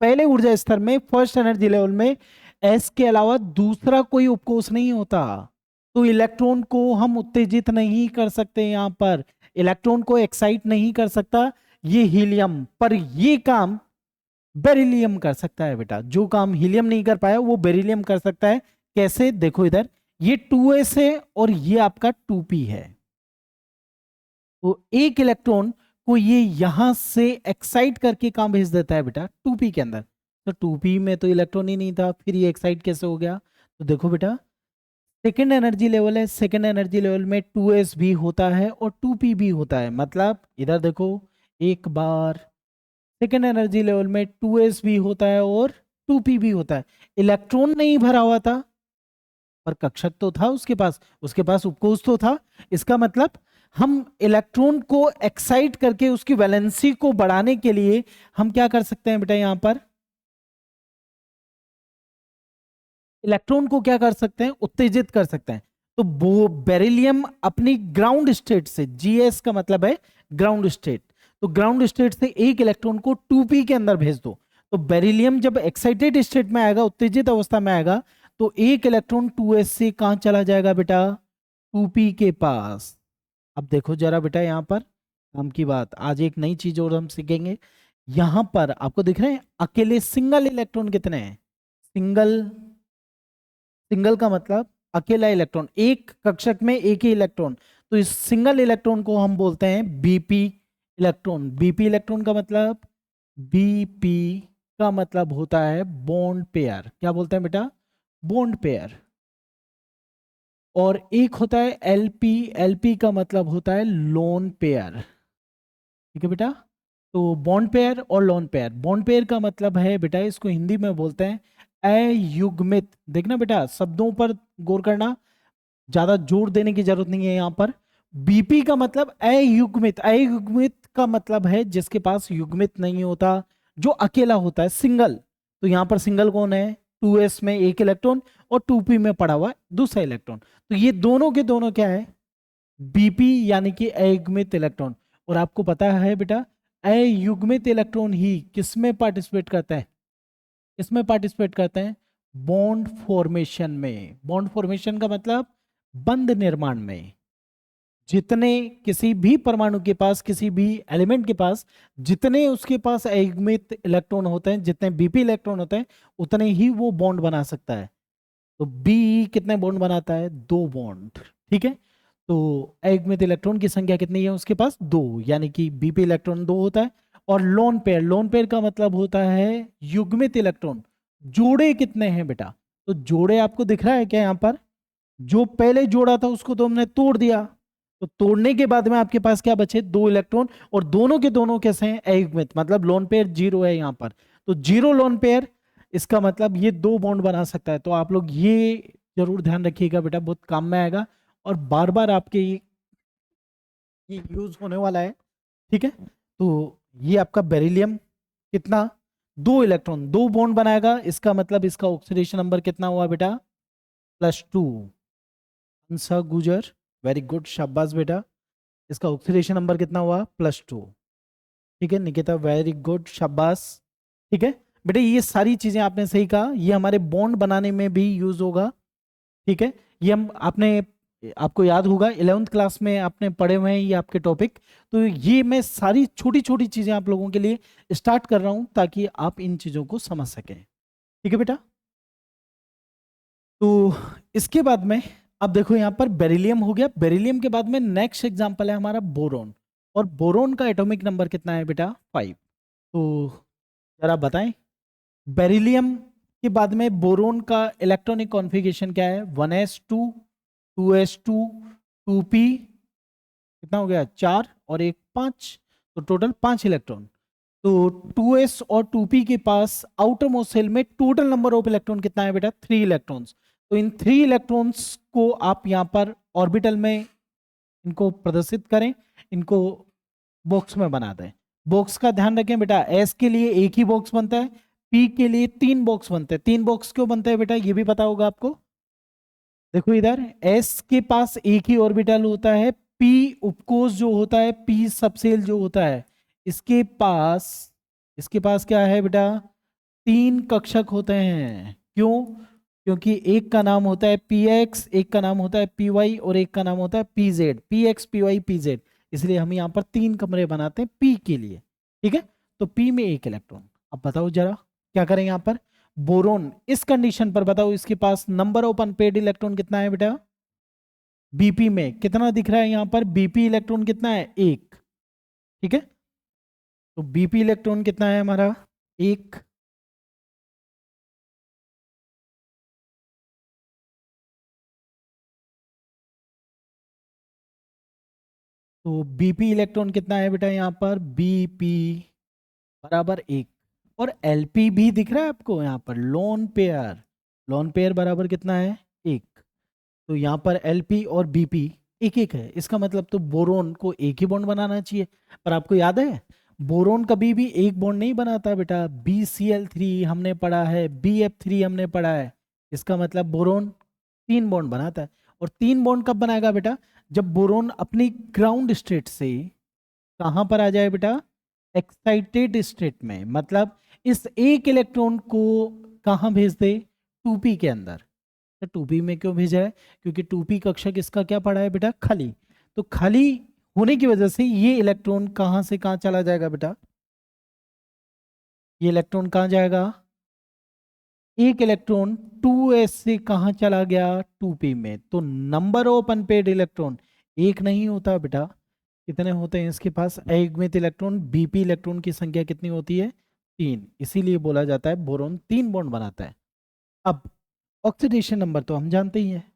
पहले ऊर्जा स्तर में फर्स्ट एनर्जी लेवल में s के अलावा दूसरा कोई उपकोष नहीं होता, तो इलेक्ट्रॉन को हम उत्तेजित नहीं कर सकते, यहाँ पर इलेक्ट्रॉन को एक्साइट नहीं कर सकता ये हीलियम, पर ये काम बेरिलियम कर सकता है बेटा। जो काम हीलियम नहीं कर पाया वो बेरिलियम कर सकता है। कैसे? देखो इधर ये 2s है और ये आपका 2p है, तो एक इलेक्ट्रॉन को ये यहां से एक्साइट करके कहां भेज देता है बेटा? 2p के अंदर। तो 2p में तो इलेक्ट्रॉन ही नहीं था, फिर ये एक्साइट कैसे हो गया? तो देखो बेटा सेकेंड एनर्जी लेवल है, सेकेंड एनर्जी लेवल में 2s भी होता है और 2p भी होता है, मतलब इधर देखो एक बार सेकेंड एनर्जी लेवल में 2s भी होता है और 2p भी होता है। इलेक्ट्रॉन नहीं भरा हुआ था पर कक्षक तो था उसके पास उपकोष तो था। इसका मतलब हम इलेक्ट्रॉन को एक्साइट करके उसकी वैलेंसी को बढ़ाने के लिए हम क्या कर सकते हैं बेटा? यहां पर इलेक्ट्रॉन को क्या कर सकते हैं? उत्तेजित कर सकते हैं। तो वो बेरिलियम अपनी ग्राउंड स्टेट से, जीएस का मतलब है ग्राउंड स्टेट, तो ग्राउंड स्टेट से एक इलेक्ट्रॉन को 2p के अंदर भेज दो, तो बेरिलियम जब एक्साइटेड स्टेट में आएगा, उत्तेजित अवस्था में आएगा, तो एक इलेक्ट्रॉन 2s से कहां चला जाएगा बेटा? 2p के पास। अब देखो जरा बेटा यहाँ पर काम की बात, आज एक नई चीज और हम सीखेंगे। यहां पर आपको दिख रहे हैं अकेले सिंगल इलेक्ट्रॉन कितने हैं? सिंगल, सिंगल का मतलब अकेला इलेक्ट्रॉन, एक कक्षक में एक ही इलेक्ट्रॉन, तो इस सिंगल इलेक्ट्रॉन को हम बोलते हैं बीपी इलेक्ट्रॉन। बीपी इलेक्ट्रॉन का मतलब, बीपी का मतलब होता है बॉन्ड पेयर। क्या बोलते हैं बेटा? Bond pair. और एक होता है एलपी, एलपी का मतलब होता है लोन पेयर। ठीक है बेटा। तो बॉन्ड पेयर और लोन पेयर, बॉन्ड पेयर का मतलब है बेटा, इसको हिंदी में बोलते हैं अयुग्मित। देखना बेटा शब्दों पर गौर करना, ज्यादा जोर देने की जरूरत नहीं है यहाँ पर। बीपी का मतलब अयुग्मित, अयुग्मित का मतलब है जिसके पास युग्मित नहीं होता, जो अकेला होता है, सिंगल। तो यहाँ पर सिंगल कौन है? 2s में एक इलेक्ट्रॉन और 2p में पड़ा हुआ दूसरा इलेक्ट्रॉन, तो ये दोनों के दोनों क्या है? बीपी यानी कि अयुग्मित इलेक्ट्रॉन। और आपको पता है बेटा अयुग्मित इलेक्ट्रॉन ही किसमें पार्टिसिपेट करता है? किसमें पार्टिसिपेट करते हैं? बॉन्ड फॉर्मेशन में। बॉन्ड फॉर्मेशन का मतलब बंध निर्माण में। जितने किसी भी परमाणु के पास, किसी भी एलिमेंट के पास जितने उसके पास अयुग्मित इलेक्ट्रॉन होते हैं, जितने बीपी इलेक्ट्रॉन होते हैं, उतने ही वो बॉन्ड बना सकता है। तो बी कितने बॉन्ड बनाता है? 2 बॉन्ड। ठीक है। तो अयुग्मित इलेक्ट्रॉन की संख्या कितनी है उसके पास? 2, यानी कि बीपी इलेक्ट्रॉन 2 होता है। और लोन पेयर, लोन पेयर का मतलब होता है युग्मित इलेक्ट्रॉन। जोड़े कितने हैं बेटा? तो जोड़े आपको दिख रहा है क्या यहाँ पर? जो पहले जोड़ा था उसको तो हमने तोड़ दिया, तो तोड़ने के बाद में आपके पास क्या बचे? 2 इलेक्ट्रॉन, और दोनों के दोनों कैसे हैं? अयुग्मित, मतलब लोन पेयर 0 है यहाँ पर। तो 0 लोन पेयर, इसका मतलब ये 2 बॉन्ड बना सकता है। तो आप लोग ये जरूर ध्यान रखिएगा बेटा, बहुत काम में आएगा और बार बार आपके ये यूज होने वाला है। ठीक है। तो ये आपका बेरिलियम कितना दो इलेक्ट्रॉन, दो बॉन्ड बनाएगा, इसका मतलब इसका ऑक्सीडेशन नंबर कितना हुआ बेटा, +2। अंसा गुजर, वेरी गुड, शाबाश बेटा। इसका ऑक्सीडेशन नंबर कितना हुआ, +2। ठीक है निकिता, वेरी गुड, शाबाश। ठीक है बेटा, ये सारी चीजें आपने सही कहा, ये हमारे बॉन्ड बनाने में भी यूज होगा। ठीक है, ये हम आपने, आपको याद होगा 11th क्लास में आपने पढ़े हुए हैं ये आपके टॉपिक। तो ये मैं सारी छोटी छोटी चीजें आप लोगों के लिए स्टार्ट कर रहा हूं ताकि आप इन चीजों को समझ सकें। ठीक है बेटा, तो इसके बाद में अब देखो यहाँ पर बेरिलियम हो गया। बेरिलियम के बाद में नेक्स्ट एग्जांपल है हमारा बोरोन, और बोरोन का एटॉमिक नंबर कितना है बेटा, 5। तो जरा बताएं, बेरिलियम के बाद में बोरोन का इलेक्ट्रॉनिक कॉन्फ़िगरेशन क्या है, 1s2, 2s2, 2p, कितना हो गया, 4 और एक 5, तो टोटल 5 इलेक्ट्रॉन। तो 2s और 2p के पास आउटर मोस्ट शेल में टोटल नंबर ऑफ इलेक्ट्रॉन कितना है बेटा, 3 इलेक्ट्रॉन्स। तो इन 3 इलेक्ट्रॉन्स को आप यहाँ पर ऑर्बिटल में इनको प्रदर्शित करें, इनको बॉक्स में बना दें। बॉक्स का ध्यान रखें बेटा, एस के लिए एक ही बॉक्स बनता है, पी के लिए 3 बॉक्स बनते हैं। 3 बॉक्स क्यों बनते हैं बेटा, ये भी पता होगा आपको। देखो इधर एस के पास एक ही ऑर्बिटल होता है, पी उपकोष जो होता है, पी सबसेल जो होता है, इसके पास, इसके पास क्या है बेटा, 3 कक्षक होते हैं। क्यों, क्योंकि एक का नाम होता है पी एक्स, एक का नाम होता है पी वाई, और एक का नाम होता है P Z, P X P Y P Z. इसलिए हम यहाँ पर 3 कमरे बनाते हैं पी के लिए। ठीक है, तो पी में एक इलेक्ट्रॉन। अब बताओ जरा क्या करें यहाँ पर, बोरोन इस कंडीशन पर बताओ इसके पास नंबर ऑफ अनपेड इलेक्ट्रॉन कितना है बेटा, बीपी में कितना दिख रहा है यहाँ पर, बीपी इलेक्ट्रॉन कितना है, 1। ठीक है, तो बीपी इलेक्ट्रॉन कितना है हमारा, 1। तो बीपी इलेक्ट्रॉन कितना है बेटा यहाँ पर, बीपी बराबर 1। और एलपी भी दिख रहा है आपको यहाँ पर, लोन पेयर, लोन पेयर बराबर कितना है, 1। तो यहाँ पर एलपी और बीपी एक एक है, इसका मतलब तो बोरोन को एक ही बॉन्ड बनाना चाहिए। पर आपको याद है बोरोन कभी भी एक बॉन्ड नहीं बनाता बेटा, BCl3 हमने पढ़ा है, BF3 हमने पढ़ा है। इसका मतलब बोरोन 3 बॉन्ड बनाता है। और 3 बॉन्ड कब बनाएगा बेटा, जब बोरोन अपनी ग्राउंड स्टेट से कहां पर आ जाए बेटा, एक्साइटेड स्टेट में, मतलब इस एक इलेक्ट्रॉन को कहां भेज दे, 2p के अंदर। तो 2p में क्यों भेजा है, क्योंकि 2p कक्षक इसका क्या पड़ा है बेटा, खाली। तो खाली होने की वजह से ये इलेक्ट्रॉन कहां से कहां चला जाएगा बेटा, ये इलेक्ट्रॉन कहां जाएगा, एक इलेक्ट्रॉन 2s से कहां चला गया, 2p में। तो नंबर ऑफ अनपेड इलेक्ट्रॉन एक नहीं होता बेटा, कितने होते हैं इसके पास, अयुग्मित इलेक्ट्रॉन, बीपी इलेक्ट्रॉन की संख्या कितनी होती है, 3। इसीलिए बोला जाता है बोरोन 3 बॉन्ड बनाता है। अब ऑक्सीडेशन नंबर तो हम जानते ही हैं।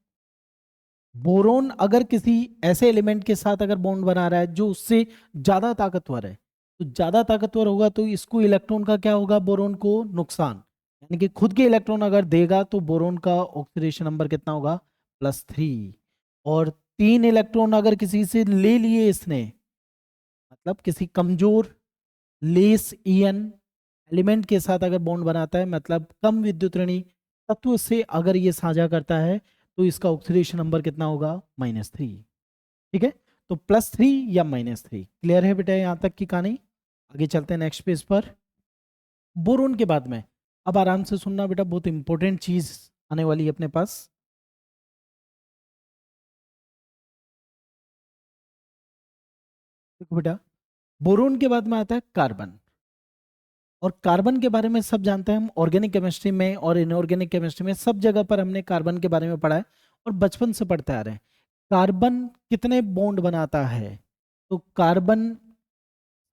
बोरोन अगर किसी ऐसे एलिमेंट के साथ अगर बॉन्ड बना रहा है जो उससे ज्यादा ताकतवर है, तो ज्यादा ताकतवर होगा तो इसको इलेक्ट्रॉन का क्या होगा, बोरोन को नुकसान, यानी कि खुद के इलेक्ट्रॉन अगर देगा तो बोरोन का ऑक्सीडेशन नंबर कितना होगा, +3। और 3 इलेक्ट्रॉन अगर किसी से ले लिए इसने, मतलब किसी कमजोर लेस ईएन एलिमेंट के साथ अगर बॉन्ड बनाता है, मतलब कम विद्युत ऋणी तत्व से अगर ये साझा करता है, तो इसका ऑक्सीडेशन नंबर कितना होगा, -3। ठीक है, तो +3 या -3, क्लियर है बेटा यहां तक की कहानी। आगे चलते हैं नेक्स्ट पेज पर। बोरोन के बाद में अब आराम से सुनना बेटा, बहुत इंपॉर्टेंट चीज आने वाली है अपने पास। देखो बेटा, बोरोन के बाद में आता है कार्बन। और कार्बन के बारे में सब जानते हैं हम, ऑर्गेनिक केमिस्ट्री में और इनऑर्गेनिक केमिस्ट्री में सब जगह पर हमने कार्बन के बारे में पढ़ा है और बचपन से पढ़ते आ रहे हैं। कार्बन कितने बॉन्ड बनाता है, तो कार्बन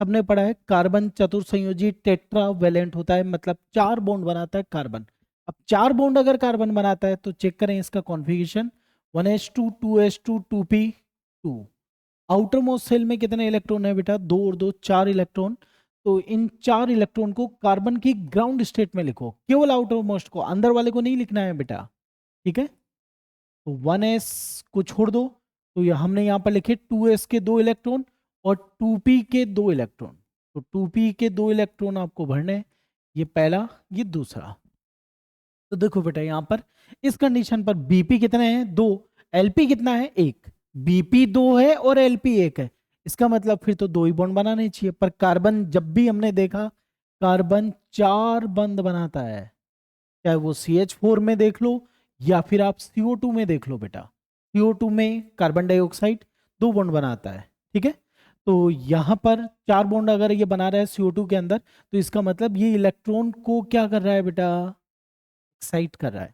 सबने पढ़ा है, कार्बन चतुर्संयोजी टेट्रावेलेंट होता है, मतलब 4 बॉन्ड बनाता है कार्बन। अब 4 बॉन्ड अगर कार्बन बनाता है तो चेक करें इसका configuration, 1s2, 2s2, 2p2। Outer most shell में कितने इलेक्ट्रॉन है बेटा, 2 और 2 4 इलेक्ट्रॉन। तो इन 4 इलेक्ट्रॉन को कार्बन की ग्राउंड स्टेट में लिखो, केवल आउटर मोस्ट को, अंदर वाले को नहीं लिखना है बेटा। ठीक है, तो 1s को छोड़ दो, तो ये हमने यहाँ पर लिखे 2s के 2 इलेक्ट्रॉन और 2p के 2 इलेक्ट्रॉन। तो 2p के 2 इलेक्ट्रॉन आपको भरने हैं। ये पहला, ये दूसरा। तो देखो बेटा यहाँ पर इस कंडीशन पर बीपी कितने हैं, 2, एलपी कितना है, 1। बीपी 2 है और एलपी 1 है, इसका मतलब फिर तो 2 ही बॉन्ड बनाने चाहिए। पर कार्बन, जब भी हमने देखा कार्बन 4 बंद बनाता है, चाहे वो CH4 में देख लो या फिर आप CO2 में देख लो बेटा। CO2 में कार्बन डाइऑक्साइड 2 बॉन्ड बनाता है, ठीक है। तो यहाँ पर 4 बॉन्ड अगर ये बना रहा है CO2 के अंदर, तो इसका मतलब ये इलेक्ट्रॉन को क्या कर रहा है बेटा, एक्साइट कर रहा है,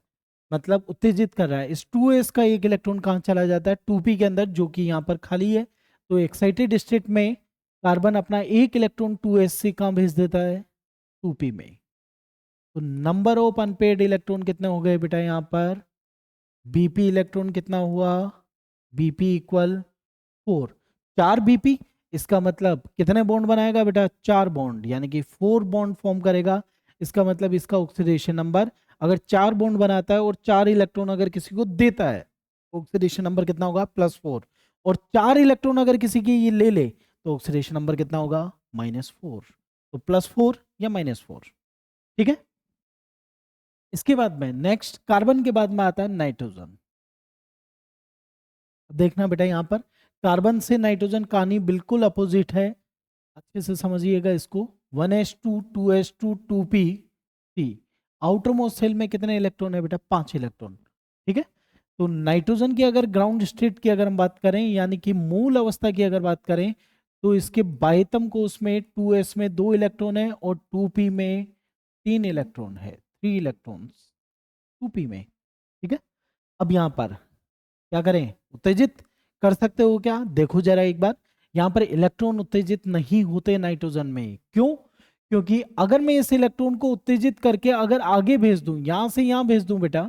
मतलब उत्तेजित कर रहा है। इस 2s का एक इलेक्ट्रॉन कहाँ चला जाता है, 2p के अंदर, जो कि यहाँ पर खाली है। तो एक्साइटेड स्टेट में कार्बन अपना एक इलेक्ट्रॉन 2s से कहाँ भेज देता है, 2p में। तो नंबर ऑफ अनपेयर्ड इलेक्ट्रॉन कितने हो गए बेटा यहाँ पर, bp इलेक्ट्रॉन कितना हुआ, bp इक्वल 4, 4 bp। इसका मतलब कितने बॉन्ड बनाएगा बेटा, 4 बॉन्ड, यानी कि 4 बॉन्ड फॉर्म करेगा। इसका मतलब इसका ऑक्सीडेशन नंबर, अगर 4 बॉन्ड बनाता है और 4 इलेक्ट्रॉन अगर किसी को देता है, ऑक्सीडेशन नंबर कितना होगा, +4। और 4 इलेक्ट्रॉन अगर किसी की ये ले ले, तो ऑक्सीडेशन नंबर कितना होगा, -4। तो +4 या -4, ठीक है। इसके बाद में नेक्स्ट, कार्बन के बाद में आता है नाइट्रोजन। देखना बेटा यहाँ पर कार्बन से नाइट्रोजन कहानी बिल्कुल अपोजिट है, अच्छे से समझिएगा इसको। 1s2 2s2 2p 3। Outer most shell में कितने इलेक्ट्रॉन है बेटा, 5 इलेक्ट्रॉन, ठीक है। तो नाइट्रोजन की अगर ग्राउंड स्टेट की अगर हम बात करें, यानी कि मूल अवस्था की अगर बात करें, तो इसके बाह्यतम कोष में 2s में 2 इलेक्ट्रॉन है और 2p में 3 इलेक्ट्रॉन है, 3 इलेक्ट्रॉन्स 2p में, ठीक है। अब यहाँ पर क्या करें, उत्तेजित कर सकते हो क्या, देखो जरा एक बार। यहाँ पर इलेक्ट्रॉन उत्तेजित नहीं होते नाइट्रोजन में, क्यों, क्योंकि अगर मैं इस इलेक्ट्रॉन को उत्तेजित करके अगर आगे भेज दूं, यहां से यहां भेज दूं बेटा,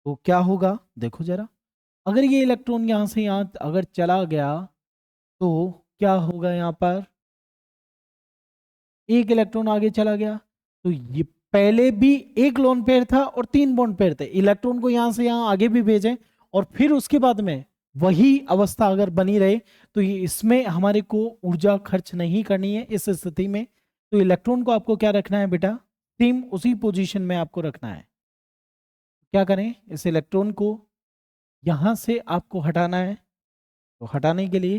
तो क्या होगा, देखो जरा। अगर ये इलेक्ट्रॉन यहां से यहां अगर चला गया, तो क्या होगा, यहाँ पर एक इलेक्ट्रॉन आगे चला गया, तो ये पहले भी एक लोन पेयर था और 3 बॉन्ड पेयर थे, इलेक्ट्रॉन को यहां से यहां आगे भी भेजें और फिर उसके बाद में वही अवस्था अगर बनी रहे, तो ये इसमें हमारे को ऊर्जा खर्च नहीं करनी है इस स्थिति में। तो इलेक्ट्रॉन को आपको क्या रखना है बेटा, सेम उसी पोजीशन में आपको रखना है। क्या करें, इस इलेक्ट्रॉन को यहां से आपको हटाना है। तो हटाने के लिए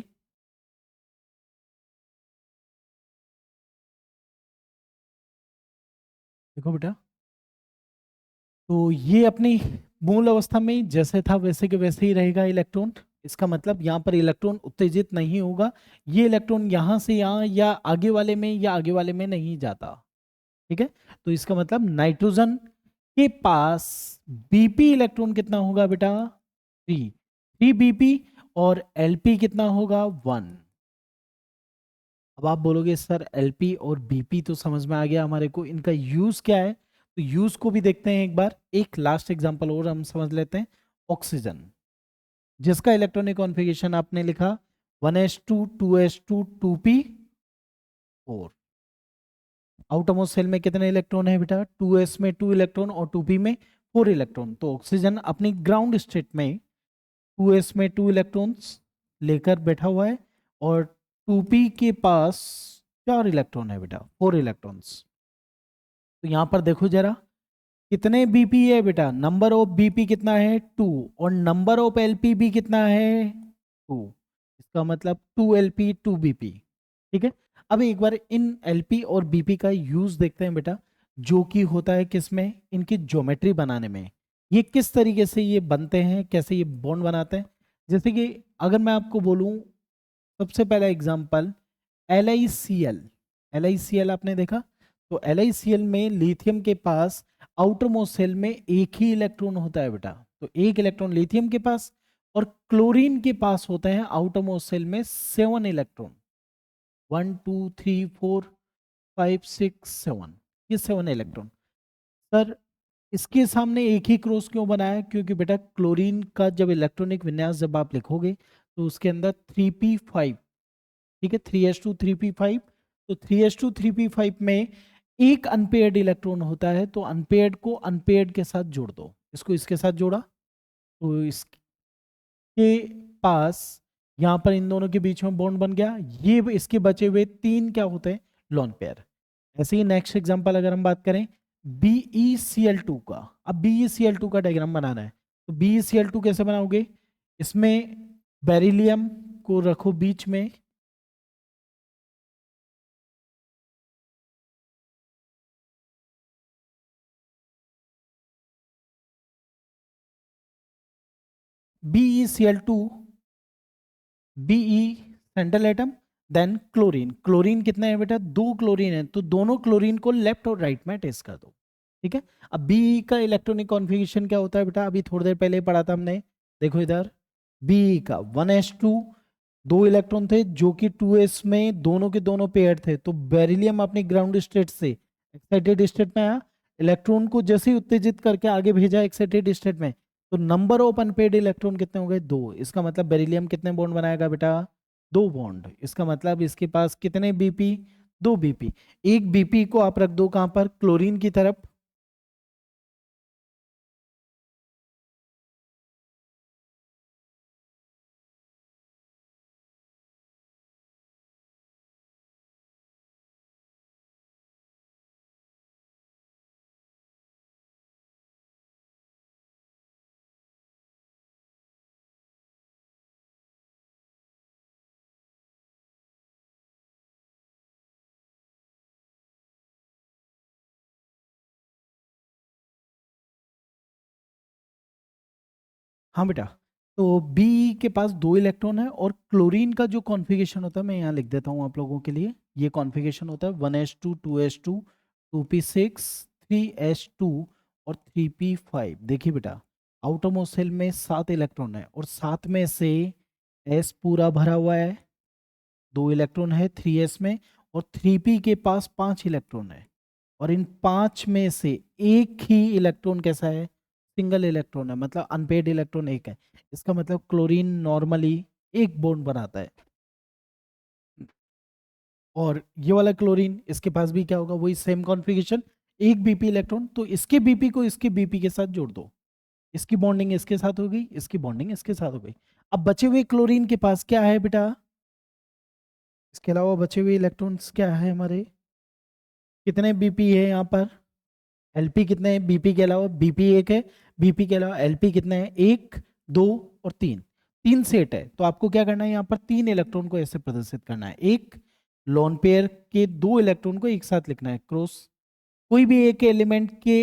देखो बेटा, तो ये अपनी मूल अवस्था में जैसे था वैसे के वैसे ही रहेगा इलेक्ट्रॉन। इसका मतलब यहाँ पर इलेक्ट्रॉन उत्तेजित नहीं होगा, ये इलेक्ट्रॉन यहाँ से यहाँ या आगे वाले में या आगे वाले में नहीं जाता, ठीक है। तो इसका मतलब नाइट्रोजन के पास बीपी इलेक्ट्रॉन कितना होगा बेटा, 3, 3 बीपी, और एलपी कितना होगा, 1। अब आप बोलोगे सर एलपी और बीपी तो समझ में आ गया हमारे को, इनका यूज क्या है, तो यूज को भी देखते हैं एक बार। एक लास्ट एग्जांपल और हम समझ लेते हैं, ऑक्सीजन, जिसका इलेक्ट्रॉनिक कॉन्फ़िगरेशन आपने लिखा 1s2 2s2 2p4। Outermost cell में कितने इलेक्ट्रॉन है बेटा, 2s में 2 इलेक्ट्रॉन और 2p में 4 इलेक्ट्रॉन। तो ऑक्सीजन अपनी ग्राउंड स्टेट में 2s में 2 इलेक्ट्रॉन्स लेकर बैठा हुआ है और 2p के पास 4 इलेक्ट्रॉन है बेटा, 4 इलेक्ट्रॉन्स। तो यहाँ पर देखो जरा कितने बीपी है बेटा, नंबर ऑफ बीपी कितना है, 2, और नंबर ऑफ एलपी भी कितना है, 2। इसका मतलब 2 LP 2 BP, ठीक है। अब एक बार इन एलपी और बीपी का यूज देखते हैं बेटा, जो कि होता है किसमें, इनकी ज्योमेट्री बनाने में। ये किस तरीके से ये बनते हैं, कैसे ये बॉन्ड बनाते हैं। जैसे कि अगर मैं आपको बोलूं, सबसे पहला एग्जांपल LiCl। LiCl आपने देखा, तो LiCl में लिथियम के पास आउटर मोस्ट सेल में एक ही इलेक्ट्रॉन होता है बेटा, तो एक इलेक्ट्रॉन लिथियम के पास, और क्लोरीन के पास होते हैं आउटर मोस्ट सेल में 7 इलेक्ट्रॉन, 1 2 3 4 5 6 7, ये 7 इलेक्ट्रॉन। सर इसके सामने एक ही क्रॉस क्यों बनाया, क्योंकि बेटा क्लोरीन का जब इलेक्ट्रॉनिक विन्यास जब आप लिखोगे, तो उसके अंदर 3p5, ठीक है, 3s2 3p5। तो 3s2 3p5 में एक अनपेयर्ड इलेक्ट्रॉन होता है, तो अनपेयर्ड को अनपेयर्ड के साथ जोड़ दो, इसको इसके साथ जोड़ा, तो इसके पास यहाँ पर इन दोनों के बीच में बॉन्ड बन गया। ये इसके बचे हुए 3 क्या होते हैं, लोन पेयर। ऐसे ही नेक्स्ट एग्जांपल अगर हम बात करें BeCl2 का, अब BeCl2 का डायग्राम बनाना है, तो BeCl2 कैसे बनाओगे, इसमें बेरिलियम को रखो बीच में, BeCl2, Be central atom, then chlorine, chlorine कितने हैं बेटा, 2 क्लोरीन है, तो दोनों क्लोरीन को लेफ्ट और राइट में टेस्ट कर दो, ठीक है। अब बी का इलेक्ट्रॉनिक कॉन्फ़िगरेशन क्या होता है बेटा, अभी थोड़ी देर पहले पढ़ा था हमने, देखो इधर बी का 1s2, 2 इलेक्ट्रॉन थे जो कि 2s में दोनों के दोनों पेयर थे, तो बेरिलियम अपनी ग्राउंड स्टेट से एक्साइटेड स्टेट में आया, इलेक्ट्रॉन को जैसे ही उत्तेजित करके आगे भेजा एक्साइटेड स्टेट में, तो नंबर ऑफ अनपेड इलेक्ट्रॉन कितने हो गए, 2, इसका मतलब बेरिलियम कितने बॉन्ड बनाएगा बेटा, 2 बॉन्ड, इसका मतलब इसके पास कितने बीपी, 2 बीपी, एक बीपी को आप रख दो कहां पर, क्लोरीन की तरफ, हाँ बेटा, तो बी के पास 2 इलेक्ट्रॉन है, और क्लोरीन का जो कॉन्फ़िगरेशन होता है मैं यहाँ लिख देता हूँ आप लोगों के लिए, ये कॉन्फ़िगरेशन होता है 1s2 2s2 2p6 3s2 और 3p5। देखिए बेटा, आउटरमोस्ट शेल में 7 इलेक्ट्रॉन है, और 7 में से s पूरा भरा हुआ है, 2 इलेक्ट्रॉन है 3s में, और 3p के पास 5 इलेक्ट्रॉन है, और इन 5 में से एक ही इलेक्ट्रॉन कैसा है, सिंगल इलेक्ट्रॉन है, मतलब अनपेड इलेक्ट्रॉन एक है, इसका मतलब क्लोरीन नॉर्मली एक बॉन्ड बनाता है, और ये वाला क्लोरीन इसके पास भी क्या होगा, वही सेम कॉन्फ़िगरेशन, एक बीपी इलेक्ट्रॉन, तो इसके बीपी को इसके बीपी के साथ जोड़ दो, इसकी बॉन्डिंग इसके साथ हो गई, इसकी बॉन्डिंग इसके साथ हो गई। अब बचे हुए क्लोरीन के पास क्या है बेटा, इसके अलावा बचे हुए इलेक्ट्रॉन्स क्या है हमारे, कितने बीपी है यहाँ पर, एलपी कितने हैं, बीपी के अलावा, बीपी एक है, बीपी के अलावा एलपी कितने हैं, 1 2 और 3, 3 सेट है, तो आपको क्या करना है, यहाँ पर 3 इलेक्ट्रॉन को ऐसे प्रदर्शित करना है, एक लोन पेयर के 2 इलेक्ट्रॉन को एक साथ लिखना है क्रॉस, कोई भी एक एलिमेंट के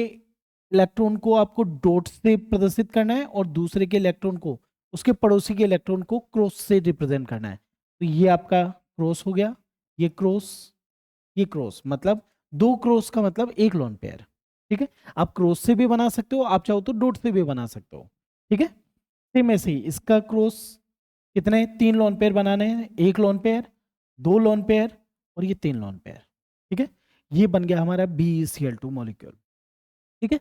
इलेक्ट्रॉन को आपको डॉट से प्रदर्शित करना है, और दूसरे के इलेक्ट्रॉन को, उसके पड़ोसी के इलेक्ट्रॉन को क्रॉस से रिप्रेजेंट करना है, तो ये आपका क्रॉस हो गया, ये क्रॉस, ये क्रॉस, मतलब 2 क्रॉस का मतलब एक लोन पेयर, ठीक है। आप क्रॉस से भी बना सकते हो, आप चाहो तो डॉट से भी बना सकते हो, ठीक है। सेम ऐसे ही इसका क्रॉस, कितने 3 लोन पेयर बनाने हैं, एक लोन पेयर, 2 लोन पेयर, और ये 3 लोन पेयर, ठीक है। ये बन गया हमारा BeCl2 मॉलिक्यूल, ठीक है।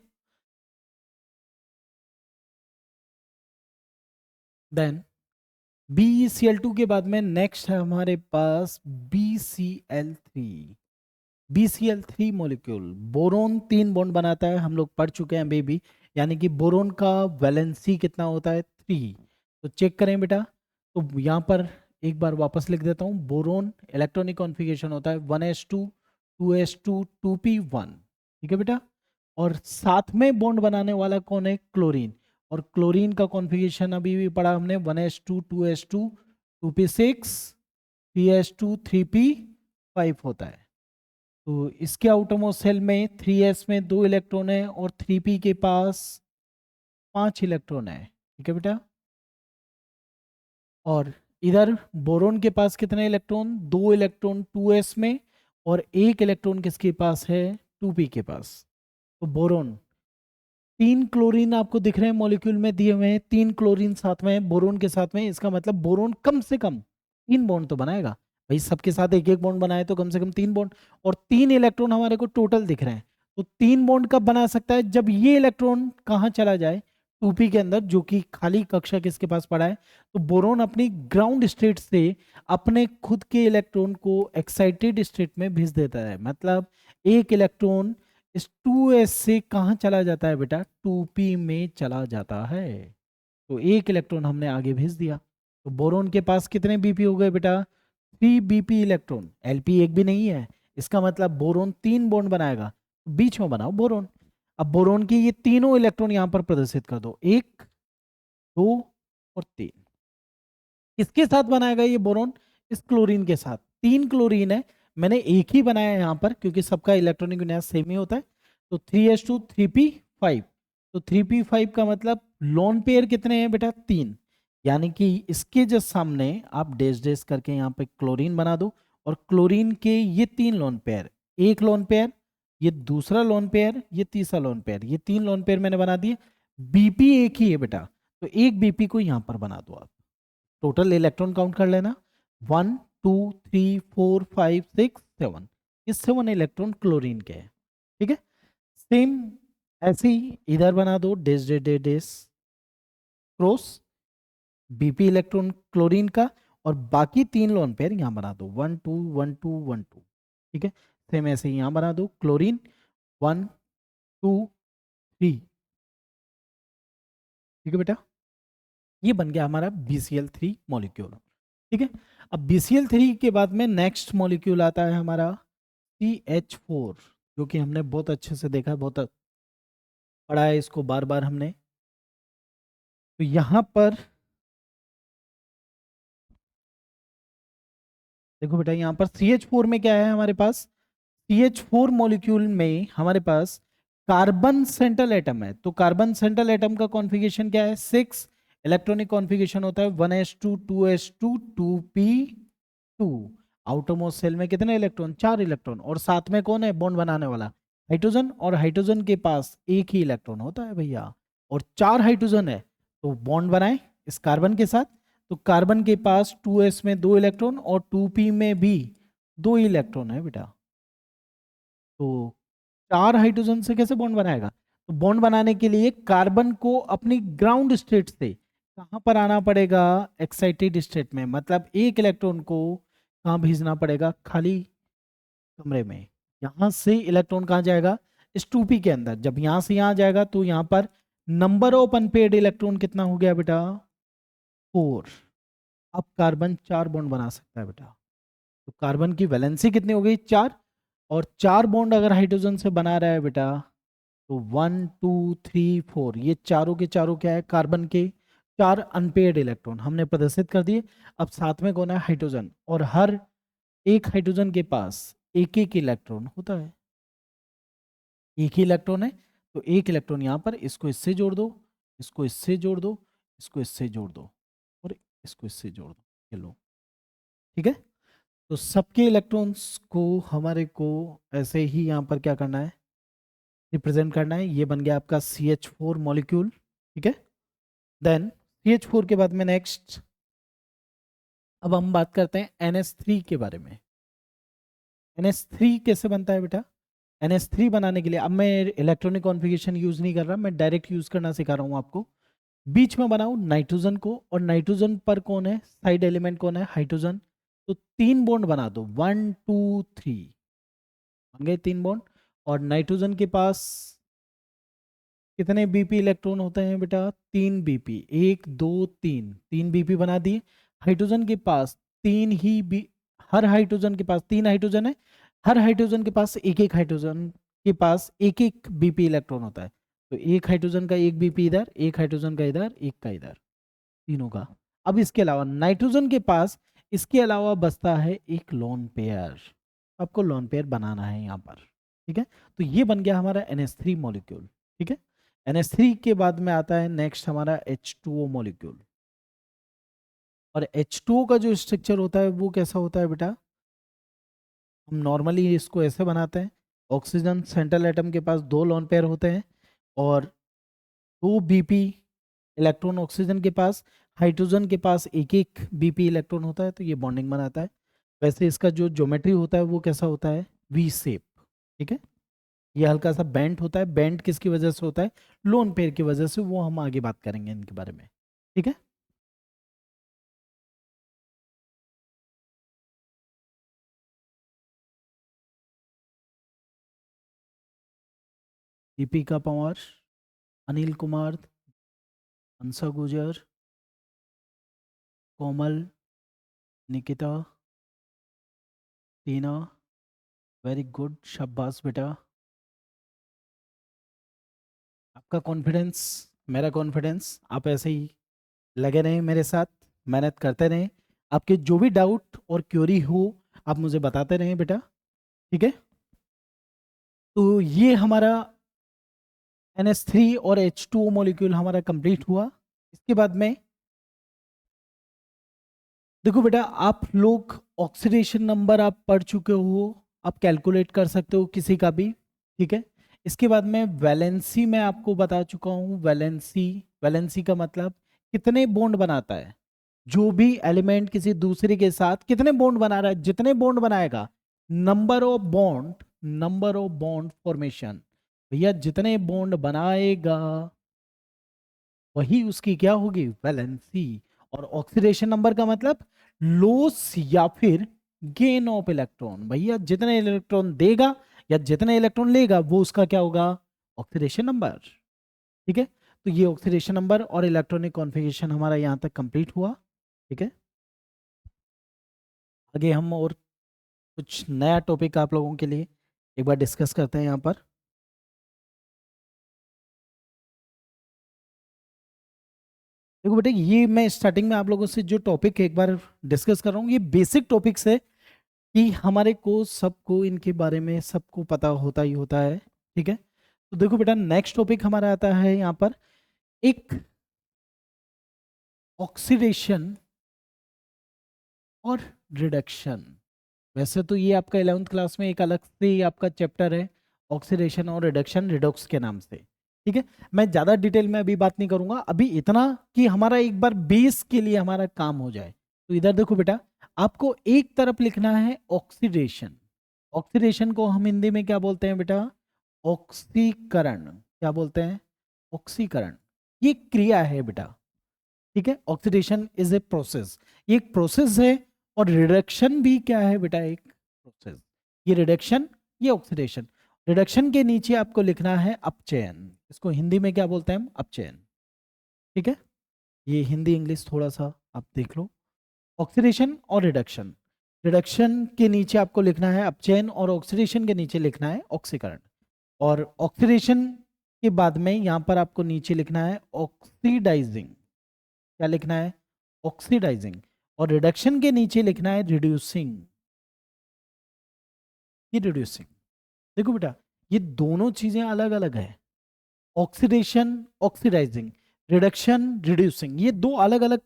देन BeCl2 के बाद में नेक्स्ट है हमारे पास BCl3, BCl3 molecule, boron 3 bond बनाता है, हम लोग पढ़ चुके हैं अभी भी, यानी कि बोरोन का वैलेंसी कितना होता है, 3, तो चेक करें बेटा, तो यहाँ पर एक बार वापस लिख देता हूँ, बोरोन इलेक्ट्रॉनिक कॉन्फ़िगरेशन होता है 1s2 2s2 2p1, ठीक है बेटा, और साथ में बॉन्ड बनाने वाला कौन है, क्लोरीन, और क्लोरीन का कॉन्फ़िगरेशन अभी भी पढ़ा हमने 1s2 2s2 2p6 3s2 3p5 होता है, तो इसके आउटरमोस्ट शेल में 3s में 2 इलेक्ट्रॉन है, और 3p के पास 5 इलेक्ट्रॉन है, ठीक है बेटा, और इधर बोरोन के पास कितने इलेक्ट्रॉन, 2 इलेक्ट्रॉन 2s में, और एक इलेक्ट्रॉन किसके पास है, 2p के पास, तो बोरोन, 3 क्लोरीन आपको दिख रहे हैं मॉलिक्यूल में दिए हुए हैं, 3 क्लोरीन साथ में बोरोन के साथ में, इसका मतलब बोरोन कम से कम 3 बॉन्ड तो बनाएगा, भाई सबके साथ एक एक बॉन्ड बनाए तो कम से कम 3 बॉन्ड, और 3 इलेक्ट्रॉन हमारे को टोटल दिख रहे हैं, तो 3 बॉन्ड कब बना सकता है, जब ये इलेक्ट्रॉन कहाँ चला जाए, 2p के अंदर, जो कि खाली कक्षा किसके पास पड़ा है, तो बोरोन अपनी ग्राउंड स्टेट से अपने खुद के इलेक्ट्रॉन को एक्साइटेड स्टेट में भेज देता है, मतलब एक इलेक्ट्रॉन इस 2s से कहाँ चला जाता है बेटा, 2p में चला जाता है, तो एक इलेक्ट्रॉन हमने आगे भेज दिया, तो बोरोन के पास कितने बीपी हो गए बेटा, 3 बीपी इलेक्ट्रॉन, एलपी एक भी नहीं है, इसका मतलब बोरोन 3 बॉन्ड बनाएगा, बीच में बनाओ बोरोन। अब बोरोन की ये तीनों इलेक्ट्रॉन यहां पर प्रदर्शित कर दो, 1 2 और 3। किसके साथ बनाएगा ये बोरोन? इस क्लोरीन के साथ। 3 क्लोरीन है, मैंने एक ही बनाया है यहाँ पर क्योंकि सबका इलेक्ट्रॉनिक विन्यास सेम ही होता है। तो 3s2 3p5। तो 3p5 का मतलब लोन पेयर कितने हैं बेटा? 3। यानी कि इसके जस्ट सामने आप डैश डैश करके यहाँ पे क्लोरीन बना दो, और क्लोरीन के ये 3 लोन पेयर, एक लोन पेयर, ये दूसरा लोन पेयर, ये तीसरा लोन पेयर, ये 3 लोन पेयर मैंने बना दिए। बीपी एक ही है बेटा, तो एक बीपी को यहाँ पर बना दो आप। टोटल इलेक्ट्रॉन काउंट कर लेना, 1 2 3 4 5 6 7। ये 7 इलेक्ट्रॉन क्लोरीन के हैं, ठीक है। सेम ऐसे ही इधर बना दो, डेस डे डे डेस क्रॉस बीपी इलेक्ट्रॉन क्लोरीन का, और बाकी 3 लोन पेयर यहाँ बना दो, 1 2 1 2 1 2, ठीक है। सेम ऐसे ही यहाँ बना दो क्लोरीन 1 2 3, ठीक है बेटा। ये बन गया हमारा BCl3 मॉलिक्यूल, ठीक है। अब BCl3 के बाद में नेक्स्ट मॉलिक्यूल आता है हमारा CH4, जो कि हमने बहुत अच्छे से देखा है, बहुत पढ़ा है इसको बार बार हमने। तो यहां पर देखो बेटा, यहां पर CH4 में क्या है हमारे पास? CH4 मॉलिक्यूल में हमारे पास कार्बन सेंट्रल एटम है। तो कार्बन सेंट्रल एटम का कॉन्फ़िगरेशन क्या है? 6 इलेक्ट्रॉनिक कॉन्फ़िगरेशन होता है, 1s2 2s2 2p2। Outermost cell में कितने इलेक्ट्रॉन? 4 इलेक्ट्रॉन, और साथ में कौन है बॉन्ड बनाने वाला? हाइड्रोजन। और हाइड्रोजन के पास एक ही इलेक्ट्रॉन होता है भैया, और 4 हाइड्रोजन है, तो बॉन्ड बनाए इस कार्बन के साथ। तो कार्बन के पास 2s में 2 इलेक्ट्रॉन और 2p में भी 2 इलेक्ट्रॉन है बेटा। तो 4 हाइड्रोजन से कैसे बॉन्ड बनाएगा? तो बॉन्ड बनाने के लिए कार्बन को अपनी ग्राउंड स्टेट से कहां पर आना पड़ेगा? एक्साइटेड स्टेट में। मतलब एक इलेक्ट्रॉन को कहां भेजना पड़ेगा? खाली कमरे में। यहां से इलेक्ट्रॉन कहां जाएगा? इस 2p के अंदर। जब यहां से यहां जाएगा तो यहां पर नंबर ऑफ अनपेयर्ड इलेक्ट्रॉन कितना हो गया बेटा? 4। अब कार्बन 4 बॉन्ड बना सकता है बेटा। तो कार्बन की वैलेंसी कितनी हो गई? 4। और 4 बॉन्ड अगर हाइड्रोजन से बना रहा है बेटा, तो 1 2 3 4, ये चारों के चारों क्या है? कार्बन के 4 अनपेयर्ड इलेक्ट्रॉन हमने प्रदर्शित कर दिए। अब साथ में कौन है? हाइड्रोजन। और हर एक हाइड्रोजन के पास एक एक इलेक्ट्रॉन होता है, एक ही इलेक्ट्रॉन है। तो एक इलेक्ट्रॉन यहाँ पर, इसको इससे जोड़ दो, इसको इससे जोड़ दो, इसको इससे जोड़ दो, और इसको इससे जोड़ दो, चलो, ठीक है। तो सबके इलेक्ट्रॉन्स को हमारे को ऐसे ही यहाँ पर क्या करना है? रिप्रेजेंट करना है। ये बन गया आपका CH4 मॉलिक्यूल, ठीक है। देन CH4 के बाद में नेक्स्ट, अब हम बात करते हैं NS3 के बारे में। NS3 कैसे बनता है बेटा? NS3 बनाने के लिए, अब मैं इलेक्ट्रॉनिक कॉन्फ़िगरेशन यूज नहीं कर रहा, मैं डायरेक्ट यूज करना सिखा रहा हूँ आपको। बीच में बनाओ नाइट्रोजन को, और नाइट्रोजन पर कौन है? साइड एलिमेंट कौन है? हाइड्रोजन। तो 3 बॉन्ड बना दो, 1 2 3, बन गए 3 बॉन्ड। और नाइट्रोजन के पास कितने बीपी इलेक्ट्रॉन होते हैं बेटा? 3 बीपी, 1 2 3, 3 बीपी बना दिए। हाइड्रोजन के पास 3 ही बी, हर हाइड्रोजन के पास 3 हाइड्रोजन है, हर हाइड्रोजन के पास एक एक हाइड्रोजन के पास एक एक बीपी इलेक्ट्रॉन होता है। तो एक हाइड्रोजन का एक बीपी इधर, एक हाइड्रोजन का इधर, एक का इधर, तीनों का। अब इसके अलावा नाइट्रोजन के पास इसके अलावा बचता है एक लोन पेयर। आपको लोन पेयर बनाना है यहाँ पर, ठीक है। तो ये बन गया हमारा NH3 मॉलिक्यूल, ठीक है। NH3 के बाद में आता है नेक्स्ट हमारा H2O मॉलिक्यूल। और H2O का जो स्ट्रक्चर होता है वो कैसा होता है बेटा? हम नॉर्मली इसको ऐसे बनाते हैं, ऑक्सीजन सेंट्रल एटम के पास 2 लोन पेयर होते हैं, और 2 बीपी इलेक्ट्रॉन ऑक्सीजन के पास, हाइड्रोजन के पास एक एक बीपी इलेक्ट्रॉन होता है, तो ये बॉन्डिंग बनाता है। वैसे इसका जो ज्योमेट्री होता है वो कैसा होता है? वी शेप, ठीक है। ये हल्का सा बेंट होता है। बेंट किसकी वजह से होता है? लोन पेयर की वजह से। वो हम आगे बात करेंगे इनके बारे में, ठीक है। दीपिका पंवार, अनिल कुमार, हंसा गुजर, कोमल, निकिता, टीना, वेरी गुड, शाबाश बेटा। आपका कॉन्फिडेंस मेरा कॉन्फिडेंस, आप ऐसे ही लगे रहें मेरे साथ, मेहनत करते रहें। आपके जो भी डाउट और क्वेरी हो आप मुझे बताते रहें बेटा, ठीक है। तो ये हमारा NH3 और H2O मॉलिक्यूल हमारा कंप्लीट हुआ। इसके बाद में देखो बेटा, आप लोग ऑक्सीडेशन नंबर आप पढ़ चुके हो, आप कैलकुलेट कर सकते हो किसी का भी, ठीक है। इसके बाद में वैलेंसी मैं आपको बता चुका हूँ। वैलेंसी, वैलेंसी का मतलब कितने बॉन्ड बनाता है, जो भी एलिमेंट किसी दूसरे के साथ कितने बॉन्ड बना रहा है, जितने बॉन्ड बनाएगा, number of bond, number of bond formation, भैया जितने बॉन्ड बनाएगा वही उसकी क्या होगी, वैलेंसी। और ऑक्सीडेशन नंबर का मतलब लॉस या फिर गेन ऑफ इलेक्ट्रॉन, भैया जितने इलेक्ट्रॉन देगा या जितने इलेक्ट्रॉन लेगा वो उसका क्या होगा, ऑक्सीडेशन नंबर, ठीक है। तो ये ऑक्सीडेशन नंबर और इलेक्ट्रॉनिक कॉन्फ़िगरेशन हमारा यहाँ तक कंप्लीट हुआ, ठीक है। आगे हम और कुछ नया टॉपिक आप लोगों के लिए एक बार डिस्कस करते हैं यहाँ पर। देखो बेटे, ये मैं स्टार्टिंग में आप लोगों से जो टॉपिक एक बार डिस्कस कर रहा हूँ, ये बेसिक टॉपिक्स है कि हमारे को सबको इनके बारे में सबको पता होता ही होता है, ठीक है। तो देखो बेटा, नेक्स्ट टॉपिक हमारा आता है यहाँ पर एक ऑक्सीडेशन और रिडक्शन। वैसे तो ये आपका 11th क्लास में एक अलग से ही आपका चैप्टर है, ऑक्सीडेशन और रिडक्शन, रिडॉक्स के नाम से, ठीक है। मैं ज़्यादा डिटेल में अभी बात नहीं करूंगा, अभी इतना कि हमारा एक बार बेस के लिए हमारा काम हो जाए। तो इधर देखो बेटा, आपको एक तरफ लिखना है ऑक्सीडेशन। ऑक्सीडेशन को हम हिंदी में क्या बोलते हैं बेटा, ऑक्सीकरण। क्या बोलते हैं, ऑक्सीकरण। ये क्रिया है बेटा, ठीक है। ऑक्सीडेशन इज ए प्रोसेस, ये एक प्रोसेस है। और रिडक्शन भी क्या है बेटा, एक प्रोसेस। ये रिडक्शन, ये ऑक्सीडेशन। रिडक्शन के नीचे आपको लिखना है अपचयन, इसको हिंदी में क्या बोलते हैं हम, अपचयन, ठीक है। ये हिंदी इंग्लिश थोड़ा सा आप देख लो। ऑक्सीडेशन और रिडक्शन, रिडक्शन के नीचे आपको लिखना है अपचयन और ऑक्सीडेशन के नीचे लिखना है ऑक्सीकरण। और ऑक्सीडेशन के बाद में यहां पर आपको नीचे लिखना है ऑक्सीडाइजिंग। क्या लिखना है, ऑक्सीडाइजिंग। और रिडक्शन के नीचे लिखना है रिड्यूसिंग, ये रिड्यूसिंग। देखो बेटा, ये दोनों चीजें अलग अलग है, ऑक्सीडेशन ऑक्सीडाइजिंग, रिडक्शन रिड्यूसिंग, ये दो अलग अलग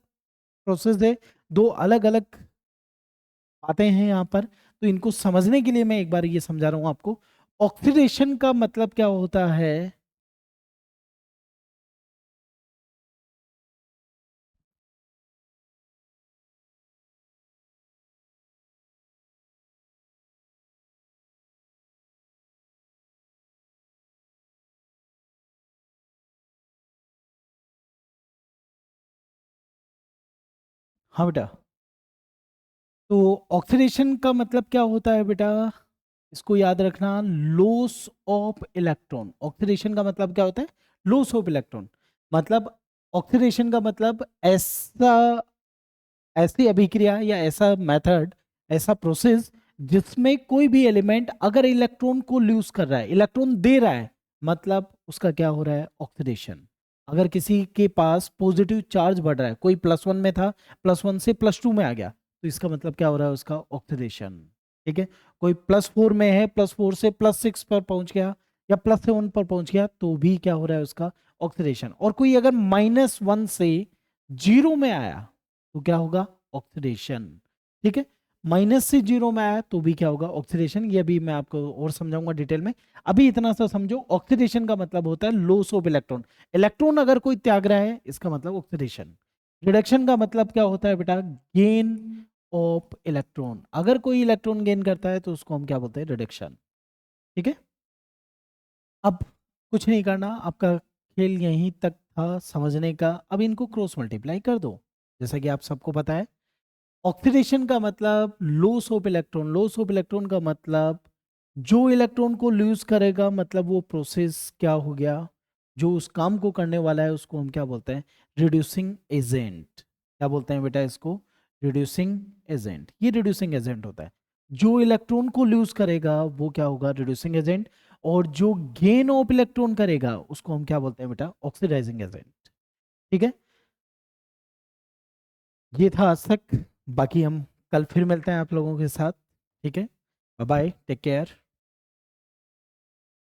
प्रोसेस है, दो अलग अलग बातें हैं यहाँ पर। तो इनको समझने के लिए मैं एक बार ये समझा रहा हूं आपको। ऑक्सीडेशन का मतलब क्या होता है, हाँ बेटा, तो ऑक्सीडेशन का मतलब क्या होता है बेटा, इसको याद रखना, लॉस ऑफ इलेक्ट्रॉन। ऑक्सीडेशन का मतलब क्या होता है, लॉस ऑफ इलेक्ट्रॉन। मतलब ऑक्सीडेशन का मतलब ऐसा, ऐसी अभिक्रिया या ऐसा मेथड, ऐसा प्रोसेस जिसमें कोई भी एलिमेंट अगर इलेक्ट्रॉन को लूज कर रहा है, इलेक्ट्रॉन दे रहा है, मतलब उसका क्या हो रहा है, ऑक्सीडेशन। अगर किसी के पास पॉजिटिव चार्ज बढ़ रहा है, कोई +1 में था, +1 से +2 में आ गया, तो इसका मतलब क्या हो रहा है, उसका ऑक्सीडेशन, ठीक है। कोई +4 में है, +4 से +6 पर पहुंच गया या +7 पर पहुंच गया, तो भी क्या हो रहा है, उसका ऑक्सीडेशन। और कोई अगर -1 से 0 में आया तो क्या होगा, ऑक्सीडेशन, ठीक है। माइनस से 0 में आया तो भी क्या होगा, ऑक्सीडेशन। ये भी मैं आपको और समझाऊंगा डिटेल में, अभी इतना सा समझो। ऑक्सीडेशन का मतलब होता है लॉस ऑफ इलेक्ट्रॉन, इलेक्ट्रॉन अगर कोई त्याग रहा है इसका मतलब ऑक्सीडेशन। रिडक्शन का मतलब क्या होता है बेटा, गेन ऑफ इलेक्ट्रॉन, अगर कोई इलेक्ट्रॉन गेन करता है तो उसको हम क्या बोलते हैं, रिडक्शन, ठीक है। अब कुछ नहीं करना, आपका खेल यहीं तक था समझने का। अब इनको क्रॉस मल्टीप्लाई कर दो, जैसा कि आप सबको पता है। ऑक्सीडेशन का मतलब loss of electron, loss of electron का मतलब जो इलेक्ट्रॉन को लूज करेगा, मतलब वो प्रोसेस क्या हो गया, जो उस काम को करने वाला है उसको हम क्या बोलते हैं, रिड्यूसिंग एजेंट। क्या बोलते हैं बेटा इसको, रिड्यूसिंग एजेंट। ये रिड्यूसिंग एजेंट होता है। जो इलेक्ट्रॉन को लूज करेगा वो क्या होगा, रिड्यूसिंग एजेंट, और जो गेन ऑफ इलेक्ट्रॉन करेगा उसको हम क्या बोलते हैं बेटा, ऑक्सीडाइजिंग एजेंट। ठीक है, ये था आज तक, बाकी हम कल फिर मिलते हैं आप लोगों के साथ। ठीक है, बाय बाय, टेक केयर।